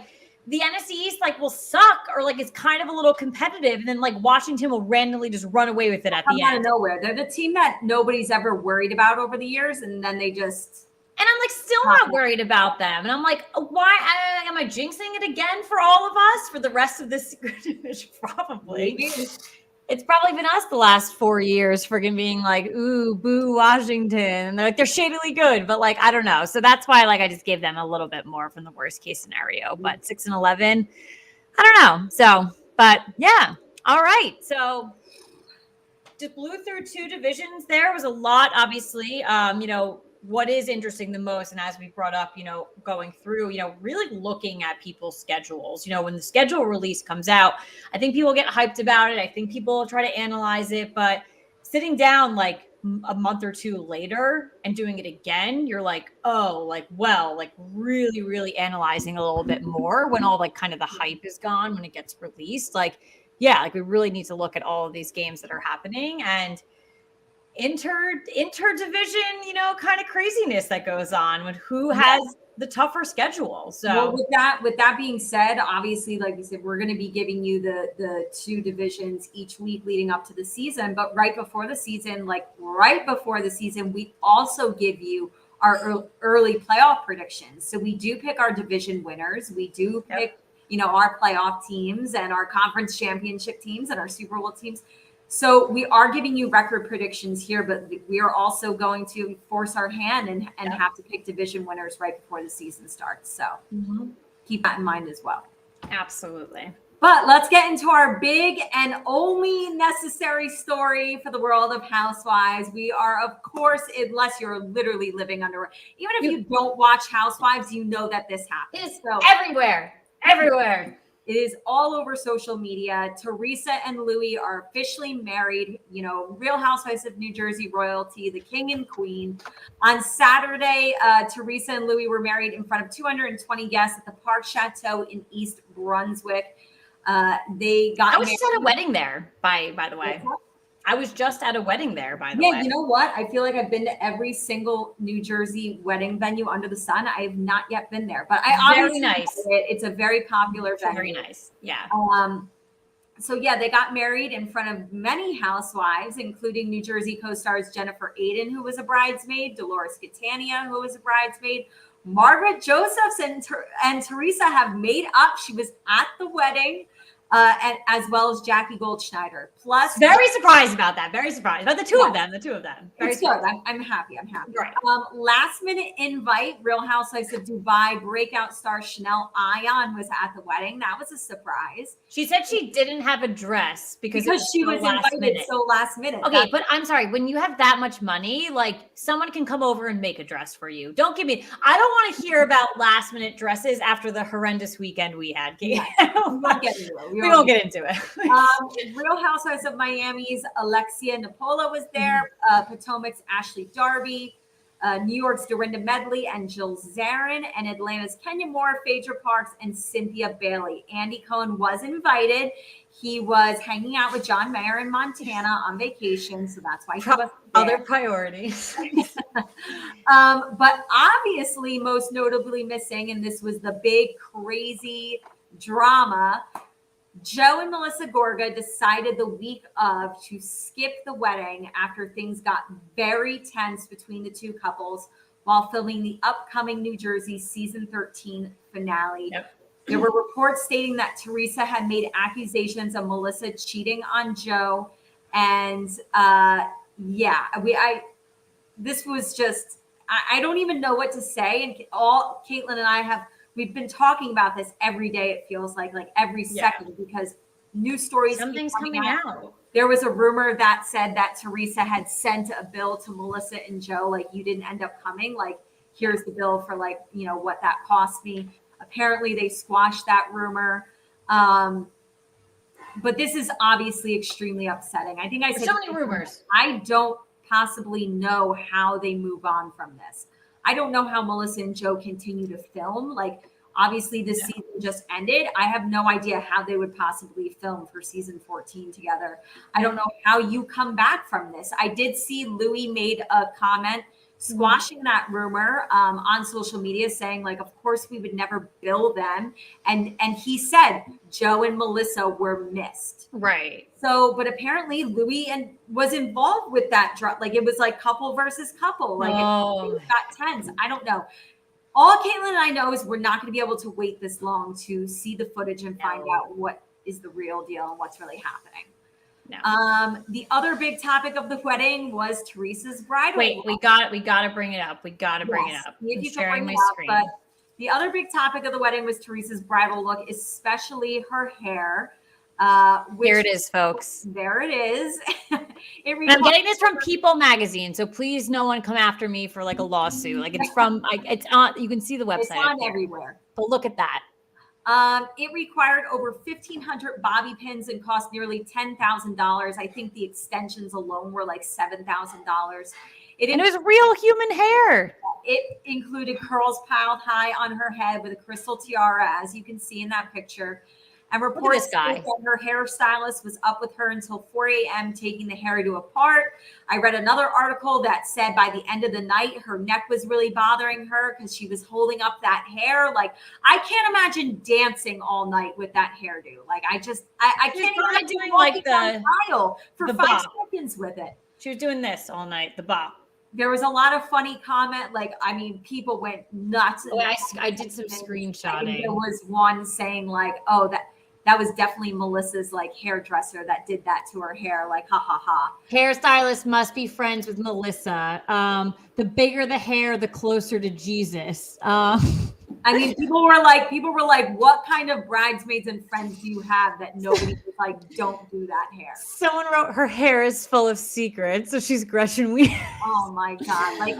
the NFC East, like, will suck or, like, it's kind of a little competitive. And then, like, Washington will randomly just run away with it at the end. Out of nowhere. They're the team that nobody's ever worried about over the years. And then they just. And I'm, like, still not worried about them. And I'm like, why am I jinxing it again for all of us for the rest of this division? Probably. Maybe. It's probably been us the last 4 years freaking being like, ooh, boo, Washington. And they're like, they're shadily good, but, like, I don't know. So that's why, like, I just gave them a little bit more from the worst case scenario. But 6 and 11, I don't know. So, but yeah. All right. So just blew through 2 divisions. There was a lot, obviously. What is interesting the most, and as we brought up, going through, really looking at people's schedules, when the schedule release comes out, I think people get hyped about it. I think people try to analyze it, but sitting down like a month or 2 later and doing it again, you're like, oh, like, well, like, really, really analyzing a little bit more when all, like, kind of the hype is gone when it gets released. Like, yeah, like, we really need to look at all of these games that are happening and interdivision, kind of craziness that goes on with who has the tougher schedule. So with that being said, obviously, like you said, we're going to be giving you the 2 divisions each week leading up to the season. But right before the season, we also give you our early playoff predictions. So we do pick our division winners. We do pick, our playoff teams and our conference championship teams and our Super Bowl teams. So we are giving you record predictions here, but we are also going to force our hand and have to pick division winners right before the season starts. So keep that in mind as well. Absolutely. But let's get into our big and only necessary story for the world of Housewives. We are, of course, unless you're literally living under, even if you don't watch Housewives, you know that this happens. It's everywhere. It is all over social media. Teresa and Louie are officially married, Real Housewives of New Jersey royalty, the king and queen. On Saturday, Teresa and Louie were married in front of 220 guests at the Park Chateau in East Brunswick. I was just at a wedding there, by the way. I was just at a wedding there, by the way. Yeah, you know what? I feel like I've been to every single New Jersey wedding venue under the sun. I have not yet been there, but I obviously very nice. It's a very popular venue. Very nice. Yeah. So yeah, they got married in front of many housewives, including New Jersey co-stars Jennifer Aiden, who was a bridesmaid, Dolores Catania, who was a bridesmaid, Margaret Josephs and Teresa have made up. She was at the wedding. And as well as Jackie Goldschneider. Plus, very surprised about that. Very surprised about the two of them. Very it's good. I'm happy. Right. Last minute invite. Real Housewives of Dubai breakout star Chanel Ayan was at the wedding. That was a surprise. She said she didn't have a dress because she was invited so last minute. Okay, but I'm sorry. When you have that much money, like, someone can come over and make a dress for you. Don't give me. I don't want to hear about last minute dresses after the horrendous weekend we had. We won't get into it. Real Housewives of Miami's Alexia Nipola was there. Potomac's Ashley Darby. New York's Dorinda Medley and Jill Zarin, and Atlanta's Kenya Moore, Phaedra Parks, and Cynthia Bailey. Andy Cohen was invited. He was hanging out with John Mayer in Montana on vacation, so that's why he was there. Other priorities. But obviously, most notably missing, and this was the big crazy drama, Joe and Melissa Gorga decided the week of to skip the wedding after things got very tense between the two couples while filming the upcoming New Jersey season 13 finale. Yep. There were reports stating that Teresa had made accusations of Melissa cheating on Joe. And this was just I don't even know what to say. And Caitlin and I we've been talking about this every day. It feels like every second, because new stories. Something's coming out. There was a rumor that said that Teresa had sent a bill to Melissa and Joe, like, you didn't end up coming. Like, here's the bill for what that cost me. Apparently they squashed that rumor. But this is obviously extremely upsetting. I think I said so many rumors. I don't possibly know how they move on from this. I don't know how Melissa and Joe continue to film. Like, obviously this season just ended. I have no idea how they would possibly film for season 14 together. I don't know how you come back from this. I did see Louie made a comment squashing that rumor on social media, saying, like, of course we would never bill them. And he said Joe and Melissa were missed. Right. So, but apparently Louie was involved with that drop. Like, it was like couple versus couple. Like, it got tense. I don't know. All Caitlin and I know is we're not going to be able to wait this long to see the footage and find out what is the real deal and what's really happening. No. The other big topic of the wedding was Teresa's bridal. Wait, we got to bring it up. We got to bring it up. I'm sharing my screen. But the other big topic of the wedding was Teresa's bridal look, especially her hair. Here it is, folks. There it is. I'm getting this from People Magazine, so please, no one come after me for like a lawsuit. Like, it's from, it's on. You can see the website. It's on everywhere. But look at that. It required over 1,500 bobby pins and cost nearly $10,000. I think the extensions alone were like $7,000. And it was real human hair. It included curls piled high on her head with a crystal tiara, as you can see in that picture. And reports that her hairstylist was up with her until 4 a.m. taking the hairdo apart. I read another article that said by the end of the night, her neck was really bothering her because she was holding up that hair. Like, I can't imagine dancing all night with that hairdo. Like, I can't imagine doing like the aisle for 5 seconds with it. She was doing this all night, the bop. There was a lot of funny comment. Like, I mean, people went nuts. Oh, I did some screenshotting. There was one saying like, oh, that was definitely Melissa's like hairdresser that did that to her hair. Like, ha ha ha. Hairstylist must be friends with Melissa. The bigger the hair, the closer to Jesus. I mean, people were like, what kind of bridesmaids and friends do you have that nobody was like, don't do that hair? Someone wrote her hair is full of secrets, so she's Gretchen Weir. Oh my God. Like,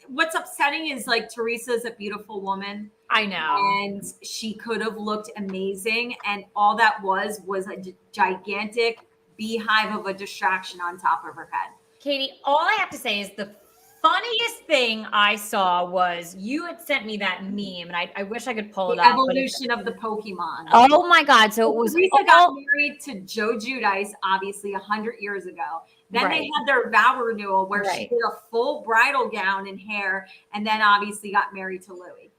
what's upsetting is like Teresa's a beautiful woman. I know. And she could have looked amazing. And all that was a gigantic beehive of a distraction on top of her head. Katie, all I have to say is the funniest thing I saw was you had sent me that meme, and I wish I could pull it up. Evolution of the Pokemon. Oh my God. So it was. Teresa got married to Joe Giudice, obviously 100 years ago. Then they had their vow renewal where she did a full bridal gown and hair, and then obviously got married to Louie.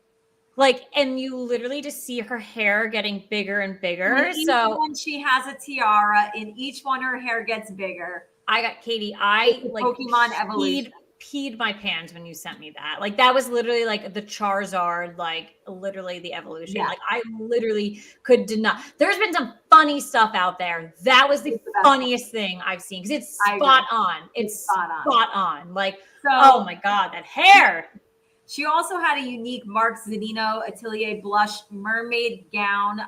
Like, and you literally just see her hair getting bigger and bigger. In each one she has a tiara. In each one her hair gets bigger. I got Katie. I like Pokemon evolution. Peed my pants when you sent me that. Like, that was literally like the Charizard, like literally the evolution. Yeah. Like, I literally could deny. There's been some funny stuff out there. That was the funniest thing I've seen because it's spot on. It's spot on. Like, oh my God, that hair. She also had a unique Mark Zanino Atelier blush mermaid gown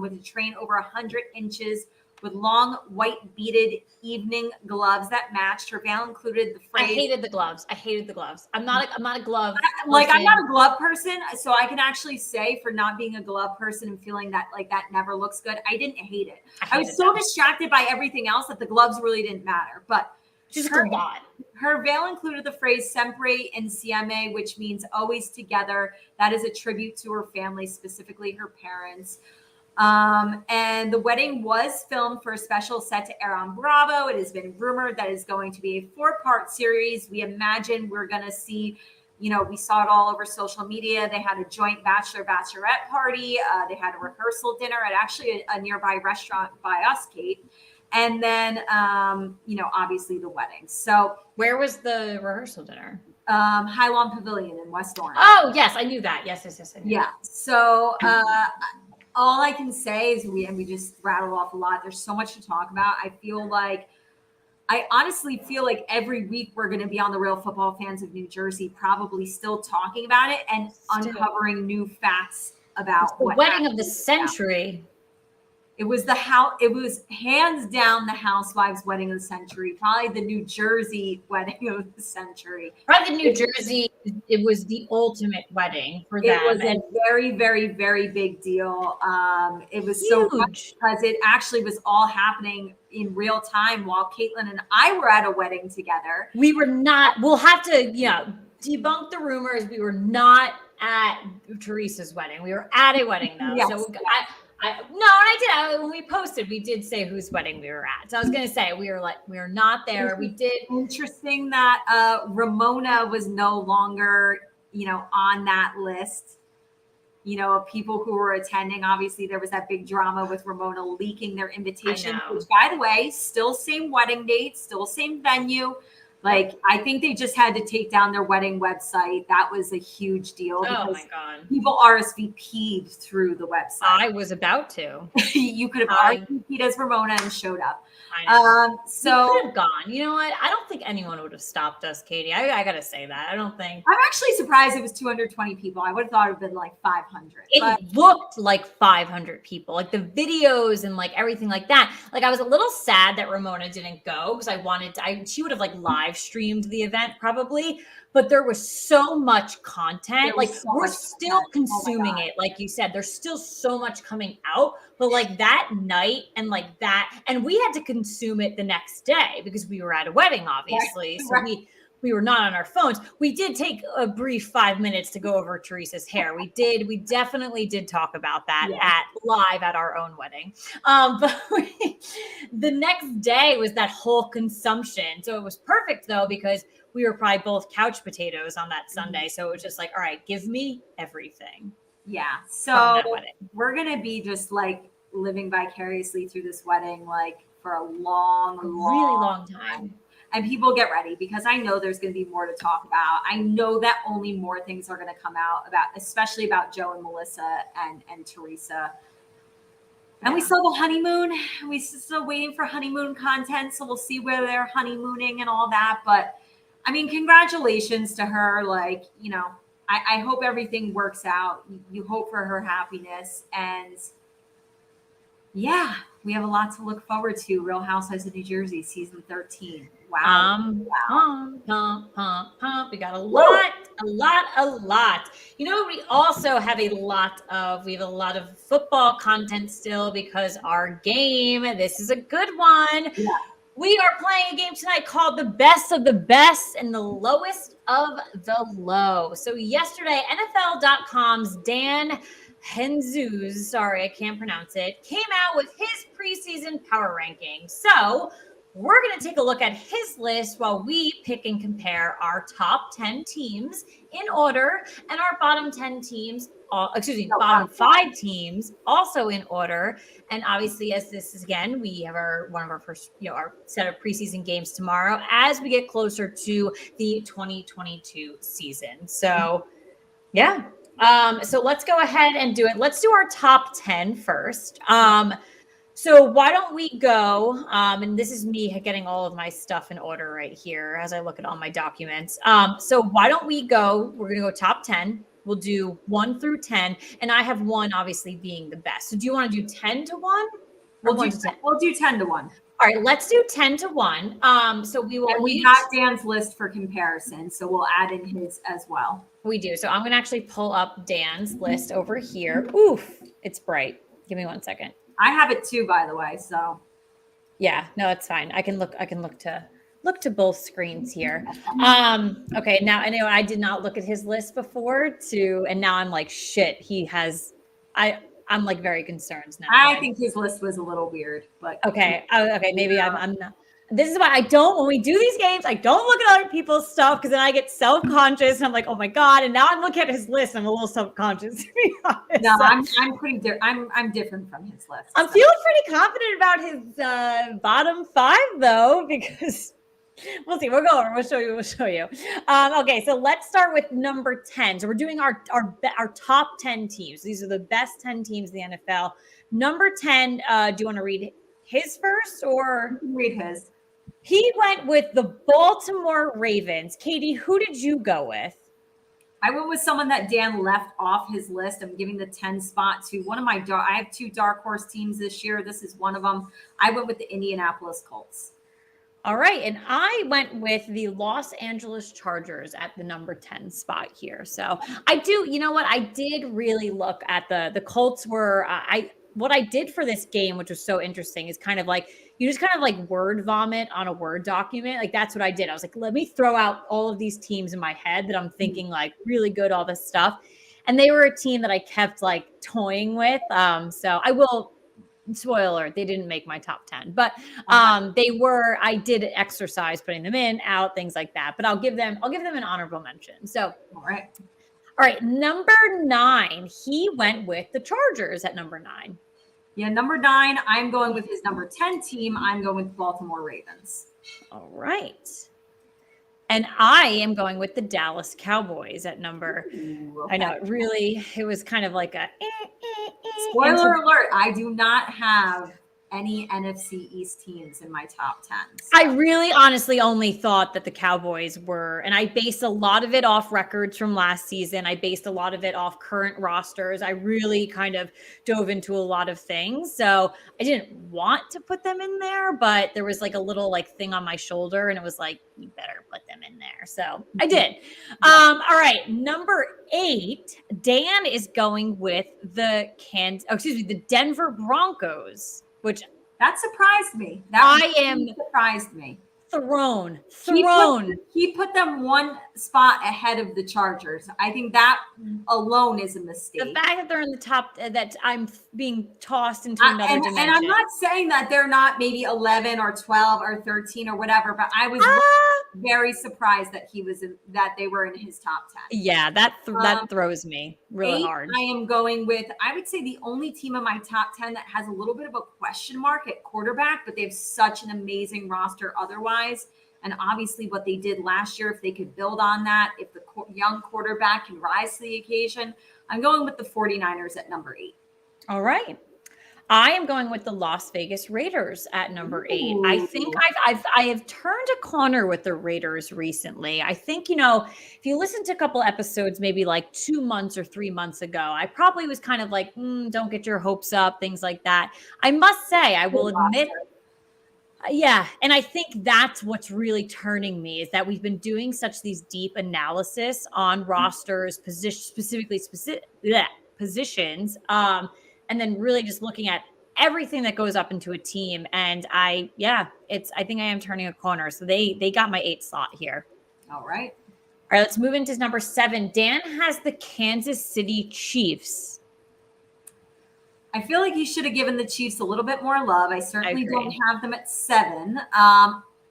with a train over 100 inches with long white beaded evening gloves that matched. Her veil included the phrase. I hated the gloves. I'm not a glove. I'm not a glove person, so I can actually say for not being a glove person and feeling that like that never looks good. I didn't hate it. I was so distracted by everything else that the gloves really didn't matter. But just a lot. Her veil included the phrase "Sempre Insieme," which means always together. That is a tribute to her family, specifically her parents. And the wedding was filmed for a special set to air on Bravo. It has been rumored that it's going to be a 4-part series. We imagine we're going to see, we saw it all over social media. They had a joint bachelorette party. They had a rehearsal dinner at actually a nearby restaurant by us, Kate. And then, obviously the wedding. So where was the rehearsal dinner? High Lawn Pavilion in West Orange. Oh, yes. I knew that. Yes. I knew that. So, all I can say is we just rattled off a lot. There's so much to talk about. I feel like I honestly feel like every week we're going to be on the Real Football Fans of New Jersey, probably still talking about it and uncovering new facts about the wedding of the century. It was it was hands down the housewives wedding of the century, probably the New Jersey wedding of the century. Probably New Jersey, it was the ultimate wedding for them. It was a very, very, very big deal. It was huge. So much because it actually was all happening in real time while Caitlin and I were at a wedding together. We were not, we'll have to, debunk the rumors. We were not at Teresa's wedding. We were at a wedding though. Yes, so I did. When we posted, we did say whose wedding we were at. So I was going to say, we were not there. We did. Interesting that Ramona was no longer, on that list, of people who were attending. Obviously, there was that big drama with Ramona leaking their invitation, which, by the way, still same wedding date, still same venue. Like, I think they just had to take down their wedding website. That was a huge deal. Oh, my God. People RSVP'd through the website. I was about to. You could have RSVP'd as Ramona and showed up. I know. So we could have gone. You know what? I don't think anyone would have stopped us, Katie. I got to say that. I don't think. I'm actually surprised it was 220 people. I would have thought it would have been like 500. It looked like 500 people. Like the videos and like everything like that. Like I was a little sad that Ramona didn't go because she would have like live streamed the event probably. But there was so much content. Like we're still consuming it. Like you said, there's still so much coming out. But like that night and like that, and we had to consume it the next day because we were at a wedding, obviously. So we were not on our phones. We did take a brief 5 minutes to go over Teresa's hair. We definitely did talk about that live at our own wedding. But the next day was that whole consumption. So it was perfect though, because we were probably both couch potatoes on that Sunday. So it was just like, all right, give me everything. Yeah. So we're going to be just like living vicariously through this wedding, like for a really long time. And people get ready because I know there's going to be more to talk about. I know that only more things are going to come out especially about Joe and Melissa and Teresa. And we saw the honeymoon. We're still waiting for honeymoon content. So we'll see where they're honeymooning and all that. But I mean, congratulations to her. Like, I hope everything works out. You hope for her happiness. And yeah, we have a lot to look forward to. Real Housewives of New Jersey, season 13. Wow. We got a lot. We also have a lot of football content still because our game, this is a good one. Yeah. We are playing a game tonight called the best of the best and the lowest of the low. So yesterday, NFL.com's Dan Henzuz, sorry, I can't pronounce it, came out with his preseason power ranking. So we're going to take a look at his list while we pick and compare our top 10 teams in order and our bottom 10 teams, bottom 5 teams also in order. And obviously, as this is again, we have one of our first, our set of preseason games tomorrow as we get closer to the 2022 season. So, yeah. So let's go ahead and do it. Let's do our top 10 first. So why don't we go, and this is me getting all of my stuff in order right here as I look at all my documents. So why don't we go, we're going to go top 10. We'll do 1 through 10, and I have 1 obviously being the best. So do you want to do 10 to 1? We'll do 10 to 1. All right, let's do 10 to 1. So we will. And we got Dan's list for comparison, so we'll add in his as well. We do. So I'm going to actually pull up Dan's list over here. Oof, it's bright. Give me 1 second. I have it too, by the way. So yeah, no, it's fine. I can look to both screens here. Okay, now I know I did not look at his list before and now I'm like, shit, I'm like very concerned now. I think his list was a little weird, but okay, maybe I'm not. This is why when we do these games, I don't look at other people's stuff because then I get self-conscious and I'm like, oh my God. And now I'm looking at his list and I'm a little self-conscious, to be honest. No, I'm different from his list. I'm feeling pretty confident about his bottom 5 though, because we'll see. We'll go over. We'll show you. Okay, so let's start with number 10. So we're doing our top 10 teams. These are the best 10 teams in the NFL. Number 10, do you want to read his first or? Read his. He went with the Baltimore Ravens. Katie, who did you go with? I went with someone that Dan left off his list. I'm giving the 10 spot to one of my I have 2 dark horse teams this year. This is one of them. I went with the Indianapolis Colts. All right. And I went with the Los Angeles Chargers at the number 10 spot here. So I do, you know what? I did really look at the Colts were, what I did for this game, which was so interesting, is kind of like, you just kind of like word vomit on a Word document. Like that's what I did. I was like, let me throw out all of these teams in my head that I'm thinking like really good, all this stuff. And they were a team that I kept like toying with. So I will, spoiler, they didn't make my top 10, but I did exercise putting them in, out, things like that. But I'll give them an honorable mention. So, all right. Number 9, he went with the Chargers at number 9. Yeah, number 9, I'm going with his number 10 team. I'm going with Baltimore Ravens. All right. And I am going with the Dallas Cowboys at number. Ooh, okay. I know it was kind of like a spoiler alert. I do not have any NFC East teams in my top 10. So. I really honestly only thought that the Cowboys were, and I based a lot of it off records from last season. I based a lot of it off current rosters. I really kind of dove into a lot of things. So I didn't want to put them in there, but there was like a little like thing on my shoulder and it was like, you better put them in there. So I did. All right. Number 8, Dan is going with the Denver Broncos. Which that surprised me. Surprised me. Thrown. He put them one spot ahead of the Chargers. I think that alone is a mistake. The fact that they're in the top, that I'm being tossed into another dimension. And I'm not saying that they're not maybe 11 or 12 or 13 or whatever, but I was very surprised that they were in his top 10. Yeah, that throws me really 8, hard. I am going with, I would say, the only team in my top 10 that has a little bit of a question mark at quarterback, but they have such an amazing roster otherwise. And obviously what they did last year, if they could build on that, if the young quarterback can rise to the occasion, I'm going with the 49ers at number 8. All right. I am going with the Las Vegas Raiders at number 8. Ooh. I think I have turned a corner with the Raiders recently. I think, if you listen to a couple episodes, maybe like 2 months or 3 months ago, I probably was kind of like, don't get your hopes up, things like that. I must say, I will admit, yeah. And I think that's what's really turning me is that we've been doing such these deep analysis on rosters, specifically positions, and then really just looking at everything that goes up into a team. And I think I am turning a corner. So they got my 8 slot here. All right. All right, let's move into number 7. Dan has the Kansas City Chiefs. I feel like you should have given the Chiefs a little bit more love. I certainly don't have them at 7.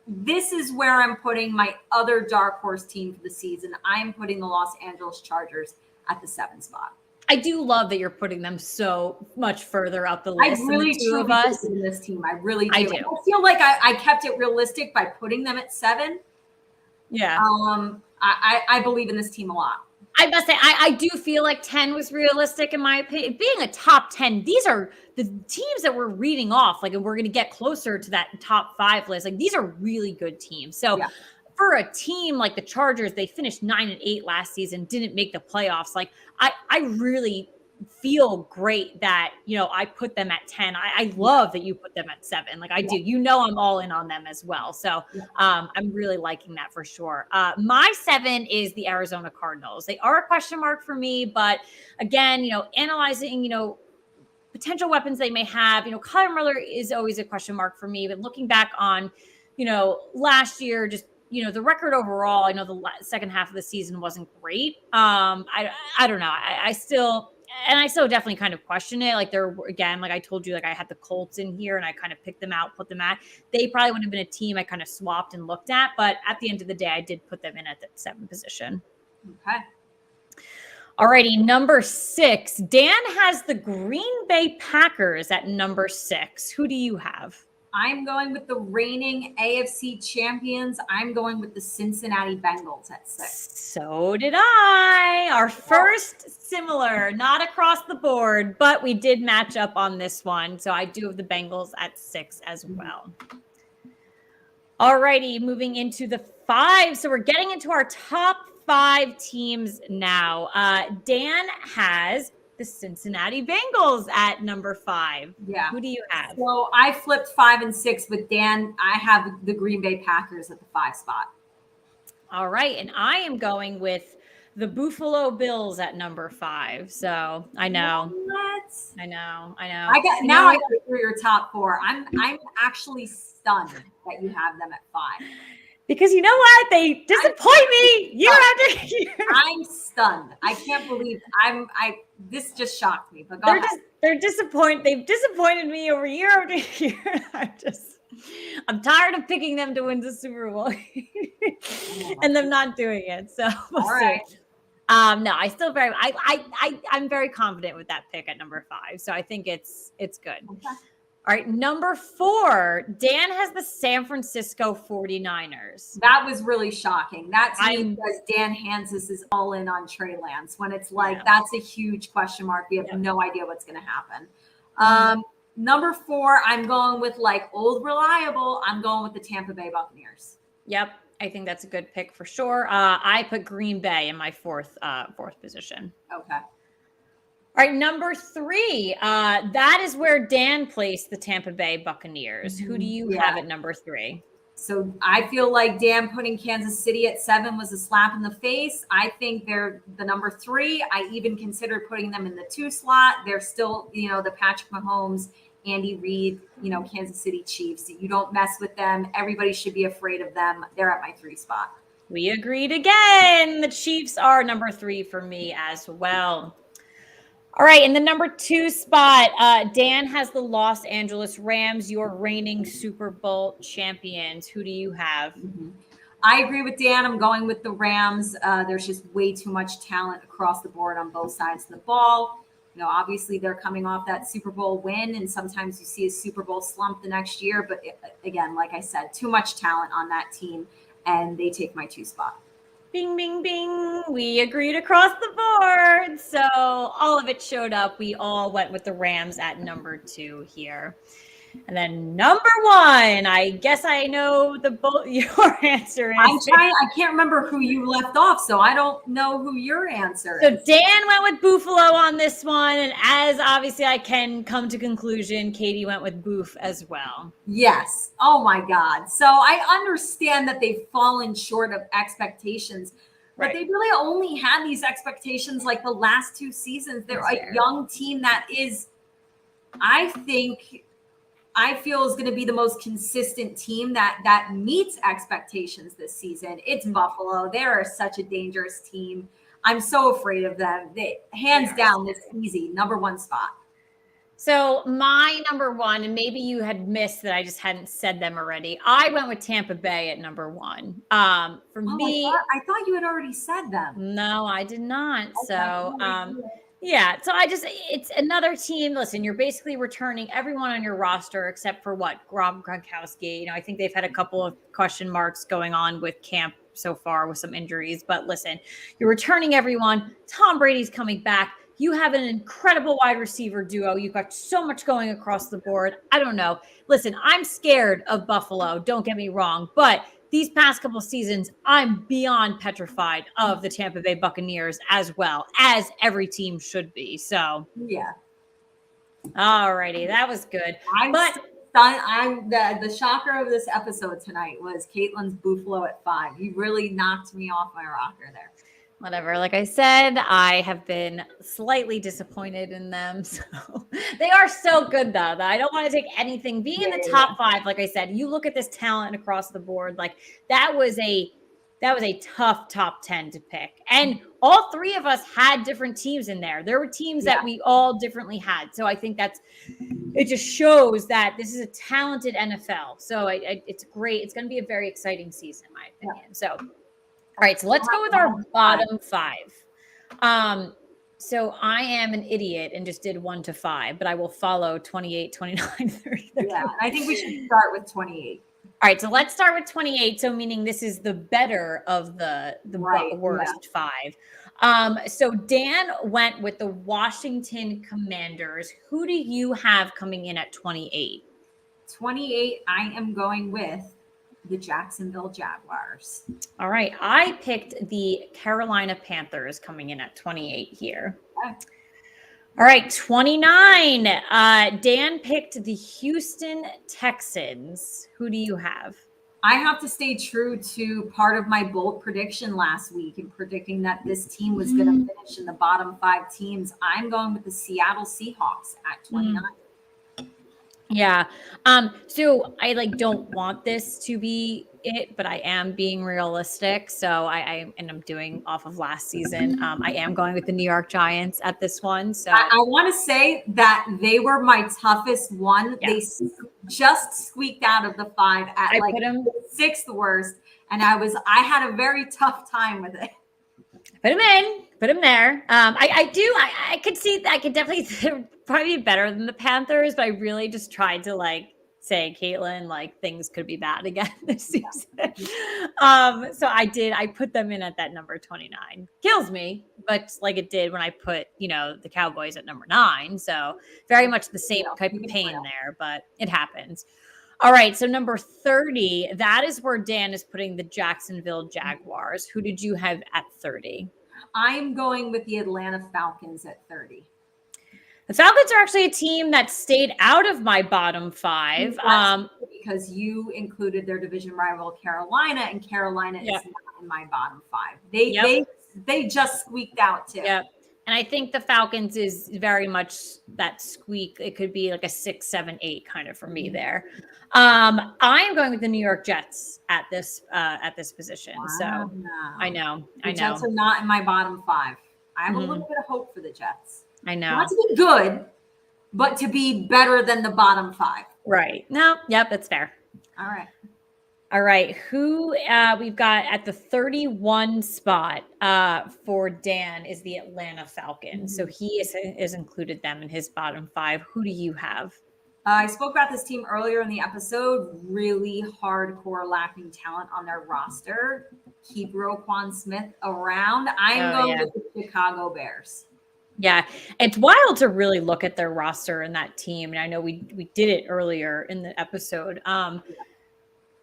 This is where I'm putting my other dark horse team for the season. I'm putting the Los Angeles Chargers at the 7 spot. I do love that you're putting them so much further up the list. I really two of us in this team. I really do. I do. I feel like I kept it realistic by putting them at 7. Yeah. I believe in this team a lot. I must say, I do feel like 10 was realistic in my opinion. Being a top 10, these are the teams that we're reading off. Like, and we're going to get closer to that top 5 list. Like, these are really good teams. So for a team like the Chargers, they finished 9-8 last season, didn't make the playoffs. Like, I really feel great that, I put them at 10. I love that you put them at 7. Like I do, I'm all in on them as well. So I'm really liking that for sure. My 7 is the Arizona Cardinals. They are a question mark for me, but again, analyzing, potential weapons they may have, Kyler Miller is always a question mark for me, but looking back on, last year, just, the record overall, I know the second half of the season wasn't great. I don't know. I still definitely kind of question it. Like again, like I told you, like I had the Colts in here and I kind of picked them out, put them at, they probably would have been a team I kind of swapped and looked at, but at the end of the day, I did put them in at the 7 position. Okay. Alrighty. Number 6, Dan has the Green Bay Packers at number 6. Who do you have? I'm going with the reigning AFC champions. I'm going with the Cincinnati Bengals at 6. So did I. Our first similar, not across the board, but we did match up on this one. So I do have the Bengals at 6 as well. All righty, moving into the 5. So we're getting into our top 5 teams now. Dan has the Cincinnati Bengals at number 5. Yeah. Who do you have? So I flipped 5 and 6 with Dan. I have the Green Bay Packers at the 5 spot. All right. And I am going with the Buffalo Bills at number 5. So I know. What? I know. I got to hear your top 4. I'm actually stunned that you have them at 5. Because you know what? They disappoint me year after year. I'm stunned. I can't believe this just shocked me. But they're disappointed. They've disappointed me over year after year. I'm tired of picking them to win the Super Bowl and them not doing it. So we'll see. No, I'm very confident with that pick at number 5. So I think it's good. Okay. All right, number 4, Dan has the San Francisco 49ers. That was really shocking. That's because Dan Hansis is all in on Trey Lance when it's like, that's a huge question mark. We have no idea what's going to happen. Number 4, I'm going with old reliable. I'm going with the Tampa Bay Buccaneers. Yep. I think that's a good pick for sure. I put Green Bay in my fourth position. Okay. All right, number 3. That is where Dan placed the Tampa Bay Buccaneers. Who do you have at number 3? So I feel like Dan putting Kansas City at 7 was a slap in the face. I think they're the number 3. I even considered putting them in the 2 slot. They're still, the Patrick Mahomes, Andy Reid, Kansas City Chiefs. You don't mess with them. Everybody should be afraid of them. They're at my 3 spot. We agreed again. The Chiefs are number 3 for me as well. All right, in the number 2 spot, Dan has the Los Angeles Rams, your reigning Super Bowl champions. Who do you have? I agree with Dan. I'm going with the Rams. There's just way too much talent across the board on both sides of the ball. Obviously they're coming off that Super Bowl win, and sometimes you see a Super Bowl slump the next year. But again, like I said, too much talent on that team, and they take my 2 spot. Bing, bing, bing. We agreed across the board. So all of it showed up. We all went with the Rams at number 2 here. And then number 1, I guess I know your answer is. I can't remember who you left off, so I don't know who your answer is. So Dan went with Buffalo on this one, and as obviously I can come to conclusion, Katie went with Boof as well. Yes. Oh my God. So I understand that they've fallen short of expectations, but they really only had these expectations the last 2 seasons. They're a young team that is, I feel is going to be the most consistent team that meets expectations this season. It's Buffalo. They are such a dangerous team. I'm so afraid of them. Hands down, this easy number 1 spot. So my number 1, and maybe you had missed that I just hadn't said them already. I went with Tampa Bay at number 1. For me, I thought you had already said them. No, I did not. Okay. So, yeah, so it's another team. Listen, you're basically returning everyone on your roster except for Rob Gronkowski. I think they've had a couple of question marks going on with camp so far with some injuries. But listen, you're returning everyone. Tom Brady's coming back. You have an incredible wide receiver duo. You've got so much going across the board. I don't know. Listen, I'm scared of Buffalo. Don't get me wrong. But these past couple seasons, I'm beyond petrified of the Tampa Bay Buccaneers as well, as every team should be. So, yeah. All righty. That was good. The shocker of this episode tonight was Caitlin's Buffalo at 5. You really knocked me off my rocker there. Whatever. Like I said, I have been slightly disappointed in them. So they are so good, though, that I don't want to take anything. Being in the top 5, like I said, you look at this talent across the board. That was a tough top 10 to pick. And all 3 of us had different teams in there. There were teams that we all differently had. So I think it just shows that this is a talented NFL. So it's great. It's going to be a very exciting season, in my opinion. So. All right, so let's go with our bottom 5. So I am an idiot and just did 1 to 5, but I will follow 28, 29, 30. Yeah, I think we should start with 28. All right, so let's start with 28. So meaning this is the better of the worst 5. So Dan went with the Washington Commanders. Who do you have coming in at 28? 28, I am going with the Jacksonville Jaguars. All right. I picked the Carolina Panthers coming in at 28 here. Okay. All right, 29. Dan picked the Houston Texans. Who do you have? I have to stay true to part of my bold prediction last week in predicting that this team was going to finish in the bottom 5 teams. I'm going with the Seattle Seahawks at 29. Yeah. So I don't want this to be it, but I am being realistic. So I'm doing off of last season. I am going with the New York Giants at this one. So I want to say that they were my toughest one. Yeah. They just squeaked out of the 5 at the 6th worst. And I had a very tough time with it. Put him there. I could see, I could definitely probably be better than the Panthers, but I really just tried to say, Caitlin, things could be bad again this season. So I put them in at that number 29. Kills me, but it did when I put, the Cowboys at number 9. So very much the same type of pain there, but it happens. All right. So number 30, that is where Dan is putting the Jacksonville Jaguars. Who did you have at 30? I'm going with the Atlanta Falcons at 30. The Falcons are actually a team that stayed out of my bottom 5. Because you included their division rival Carolina, and Carolina is not in my bottom 5. They just squeaked out too. Yep. And I think the Falcons is very much that squeak. It could be a 6, 7, 8 kind of for me there. I'm going with the New York Jets at this position. Wow. So I know. The Jets are not in my bottom 5. I have a little bit of hope for the Jets. I know. Not to be good, but to be better than the bottom 5. Right. No. Yep. That's fair. All right. Who we've got at the 31 spot for Dan is the Atlanta Falcons. So he is included them in his bottom 5. Who do you have? I spoke about this team earlier in the episode. Really hardcore lacking talent on their roster. Keep Roquan Smith around. I'm going with the Chicago Bears. Yeah, it's wild to really look at their roster and that team. And I know we did it earlier in the episode.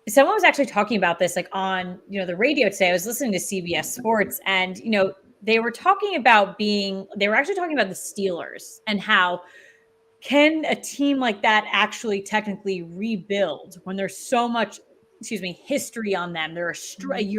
Someone was actually talking about this on the radio today. I was listening to CBS Sports, and they were talking about the Steelers and how can a team like that actually technically rebuild when there's so much history on them. You're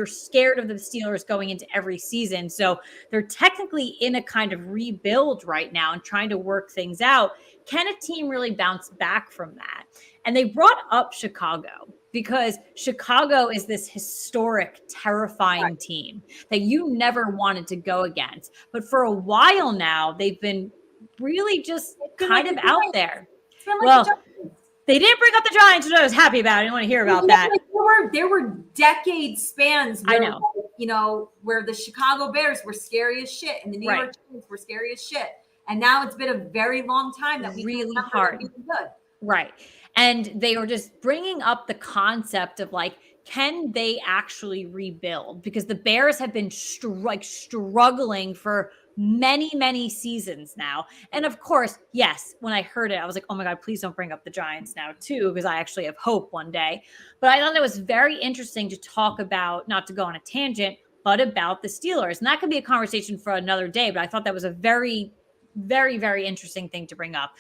scared of the Steelers going into every season. So they're technically in a kind of rebuild right now and trying to work things out. Can a team really bounce back from that? And they brought up Chicago because Chicago is this historic, terrifying team that you never wanted to go against. But for a while now, they've been really just kind of out there. They didn't bring up the Giants, which I was happy about. I didn't want to hear about that. There were decade spans where, I know. Where the Chicago Bears were scary as shit and the New York Giants were scary as shit. And now it's been a very long time that we really hard. Good. Right. And they were just bringing up the concept of can they actually rebuild? Because the Bears have been struggling for many, many seasons now. And of course, yes, when I heard it, I was like, oh my God, please don't bring up the Giants now too, because I actually have hope one day. But I thought it was very interesting to talk about, not to go on a tangent, but about the Steelers. And that could be a conversation for another day, but I thought that was a very, very, very interesting thing to bring up.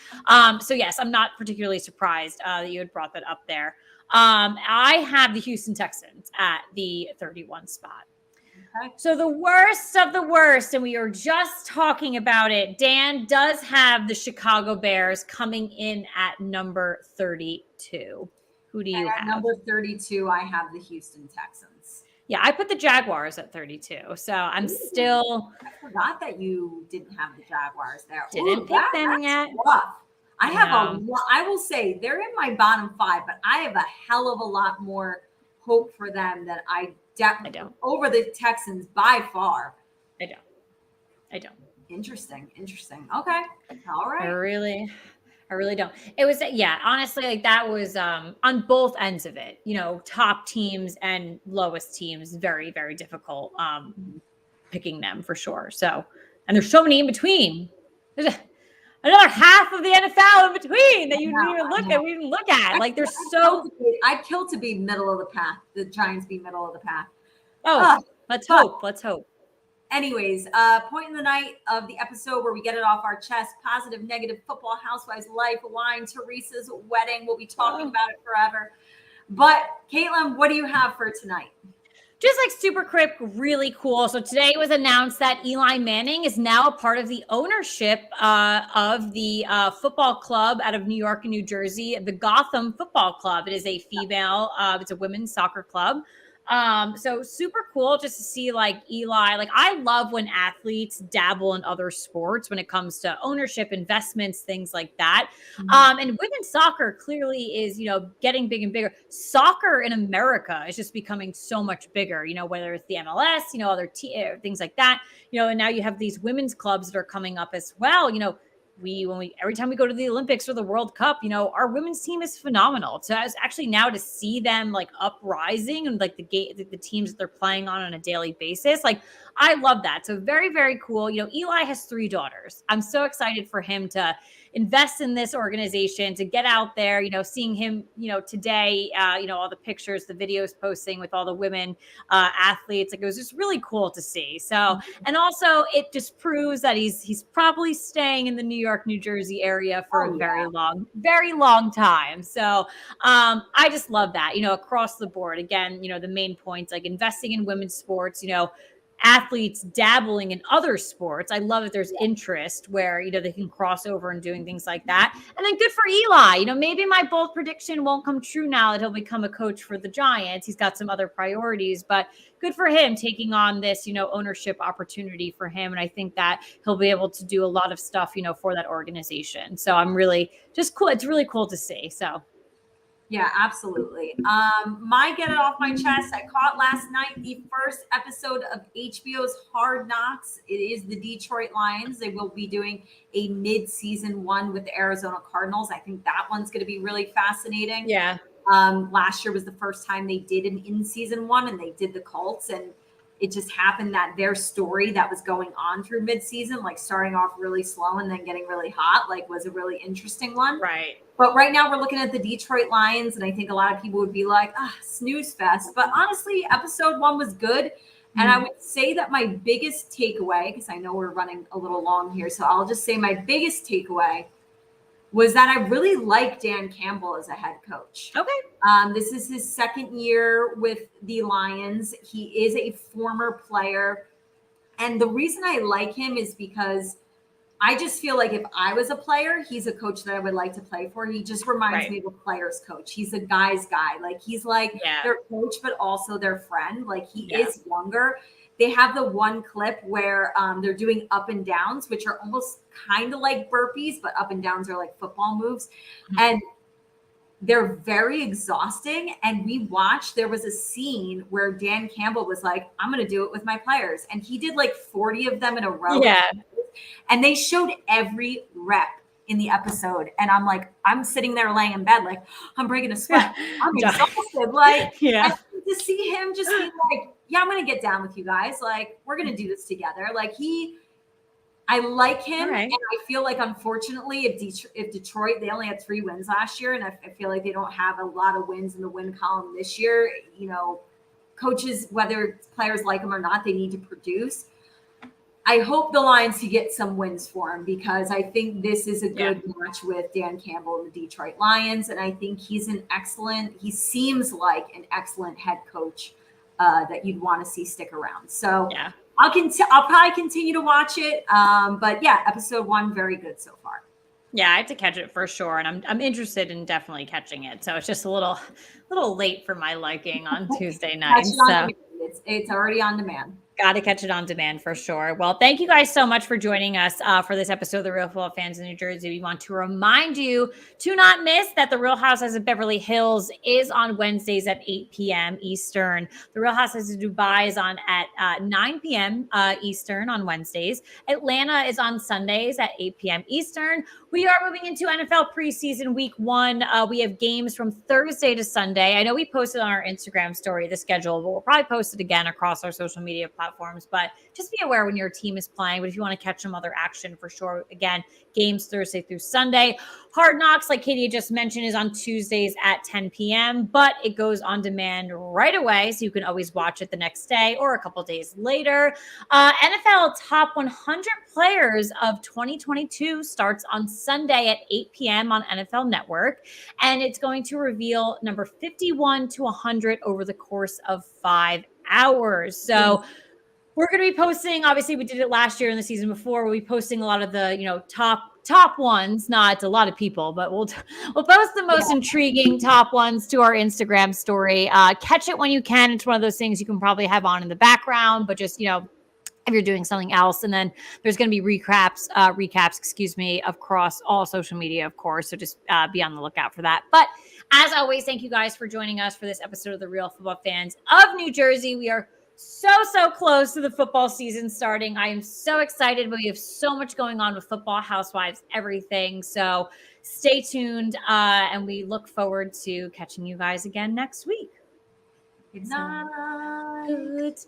So yes, I'm not particularly surprised that you had brought that up there. I have the Houston Texans at the 31 spot. So the worst of the worst, and we are just talking about it, Dan does have the Chicago Bears coming in at number 32. Who do you have? At number 32, I have the Houston Texans. Yeah, I put the Jaguars at 32. So I'm still... I forgot that you didn't have the Jaguars there. Didn't pick them yet. Rough. I will say they're in my bottom 5, but I have a hell of a lot more hope for them that I don't. Over the Texans by far. I don't. Interesting. Okay. All right. I really don't. It was, honestly, that was on both ends of it, top teams and lowest teams, very, very difficult picking them for sure. So, and there's so many in between. another half of the NFL in between that you didn't even look at. Like they're so. I'd kill to be middle of the path. The Giants be middle of the path. Let's hope. Let's hope. Anyways, point in the night of the episode where we get it off our chest. Positive, negative football, housewives, life, wine, Teresa's wedding. We'll be talking about it forever. But Caitlin, what do you have for tonight? Just like super quick, really cool. So today it was announced that Eli Manning is now a part of the ownership of the football club out of New York and New Jersey, the Gotham Football Club. It is a female, it's a women's soccer club. So super cool just to see like Eli. Like I love when athletes dabble in other sports when it comes to ownership, investments, things like that. And women's soccer clearly is, getting big and bigger. Soccer in America is just becoming so much bigger, whether it's the MLS, other things like that, and now you have these women's clubs that are coming up as well. Every time we go to the Olympics or the World Cup, our women's team is phenomenal. So as actually now to see them like uprising and like the teams that they're playing on a daily basis, like I love that. So very, very cool. Eli has 3 daughters. I'm so excited for him to invest in this organization, to get out there, seeing him, today, all the pictures, the videos posting with all the women athletes. Like it was just really cool to see. So, and also it just proves that he's probably staying in the New York, New Jersey area for a very long time. So I just love that, across the board. Again, the main points like investing in women's sports, athletes dabbling in other sports. I love that there's interest where, they can cross over and doing things like that. And then good for Eli. Maybe my bold prediction won't come true now that he'll become a coach for the Giants. He's got some other priorities, but good for him taking on this, ownership opportunity for him. And I think that he'll be able to do a lot of stuff, for that organization. So I'm really just cool. It's really cool to see. So. Yeah, absolutely. My get it off my chest. I caught last night the first episode of HBO's Hard Knocks. It is the Detroit Lions. They will be doing a mid-season one with the Arizona Cardinals. I think that one's going to be really fascinating. Yeah. Last year was the first time they did an in-season one, and they did the Colts, and it just happened that their story that was going on through mid-season, like starting off really slow and then getting really hot, like was a really interesting one. Right. But right now we're looking at the Detroit Lions, and I think a lot of people would be like, snooze fest. But honestly, episode 1 was good. And I would say that my biggest takeaway, because I know we're running a little long here, so I'll just say my biggest takeaway was that I really like Dan Campbell as a head coach. Okay. This is his second year with the Lions. He is a former player. And the reason I like him is because I just feel like if I was a player, he's a coach that I would like to play for. He just reminds me of a player's coach. He's a guy's guy. Like he's like their coach, but also their friend. Like he is younger. They have the one clip where they're doing up and downs, which are almost kind of like burpees, but up and downs are like football moves. And they're very exhausting. And there was a scene where Dan Campbell was like, I'm going to do it with my players. And he did like 40 of them in a row. Yeah. And they showed every rep in the episode. And I'm sitting there laying in bed, like I'm breaking a sweat. I'm exhausted. Like, and to see him just be like, yeah, I'm going to get down with you guys. Like, we're going to do this together. Like I like him. And I feel like, unfortunately, if Detroit, they only had 3 wins last year. And I feel like they don't have a lot of wins in the win column this year. Coaches, whether players like them or not, they need to produce. I hope the Lions can get some wins for him, because I think this is a good match with Dan Campbell and the Detroit Lions. And I think he seems like an excellent head coach that you'd want to see stick around. So I'll probably continue to watch it. But episode 1, very good so far. Yeah, I had to catch it for sure. And I'm interested in definitely catching it. So it's just a little late for my liking on Tuesday night. It's already on demand. Got to catch it on demand for sure. Well, thank you guys so much for joining us for this episode of The Real Football Fans in New Jersey. We want to remind you to not miss that The Real Housewives of Beverly Hills is on Wednesdays at 8 p.m. Eastern. The Real Housewives of Dubai is on at 9 p.m. Eastern on Wednesdays. Atlanta is on Sundays at 8 p.m. Eastern. We are moving into NFL preseason week 1. We have games from Thursday to Sunday. I know we posted on our Instagram story the schedule, but we'll probably post it again across our social media platforms. But just be aware when your team is playing. But if you want to catch some other action for sure, again, games Thursday through Sunday. Hard Knocks, like Katie just mentioned, is on Tuesdays at 10 p.m., but it goes on demand right away, so you can always watch it the next day or a couple days later. NFL Top 100 Players of 2022 starts on Sunday at 8 p.m. on NFL Network, and it's going to reveal number 51 to 100 over the course of 5 hours. So we're going to be posting, obviously we did it last year and the season before, we'll be posting a lot of the, top ones, not a lot of people, but we'll post the most intriguing top ones to our Instagram story. Catch it when you can. It's one of those things you can probably have on in the background, but just, if you're doing something else. And then there's going to be recaps, across all social media, of course. So just be on the lookout for that. But as always, thank you guys for joining us for this episode of the Real Football Fans of New Jersey. We are so close to the football season starting. I am so excited, but we have so much going on with football, housewives, everything. So stay tuned, and we look forward to catching you guys again next week. Good night. Good night.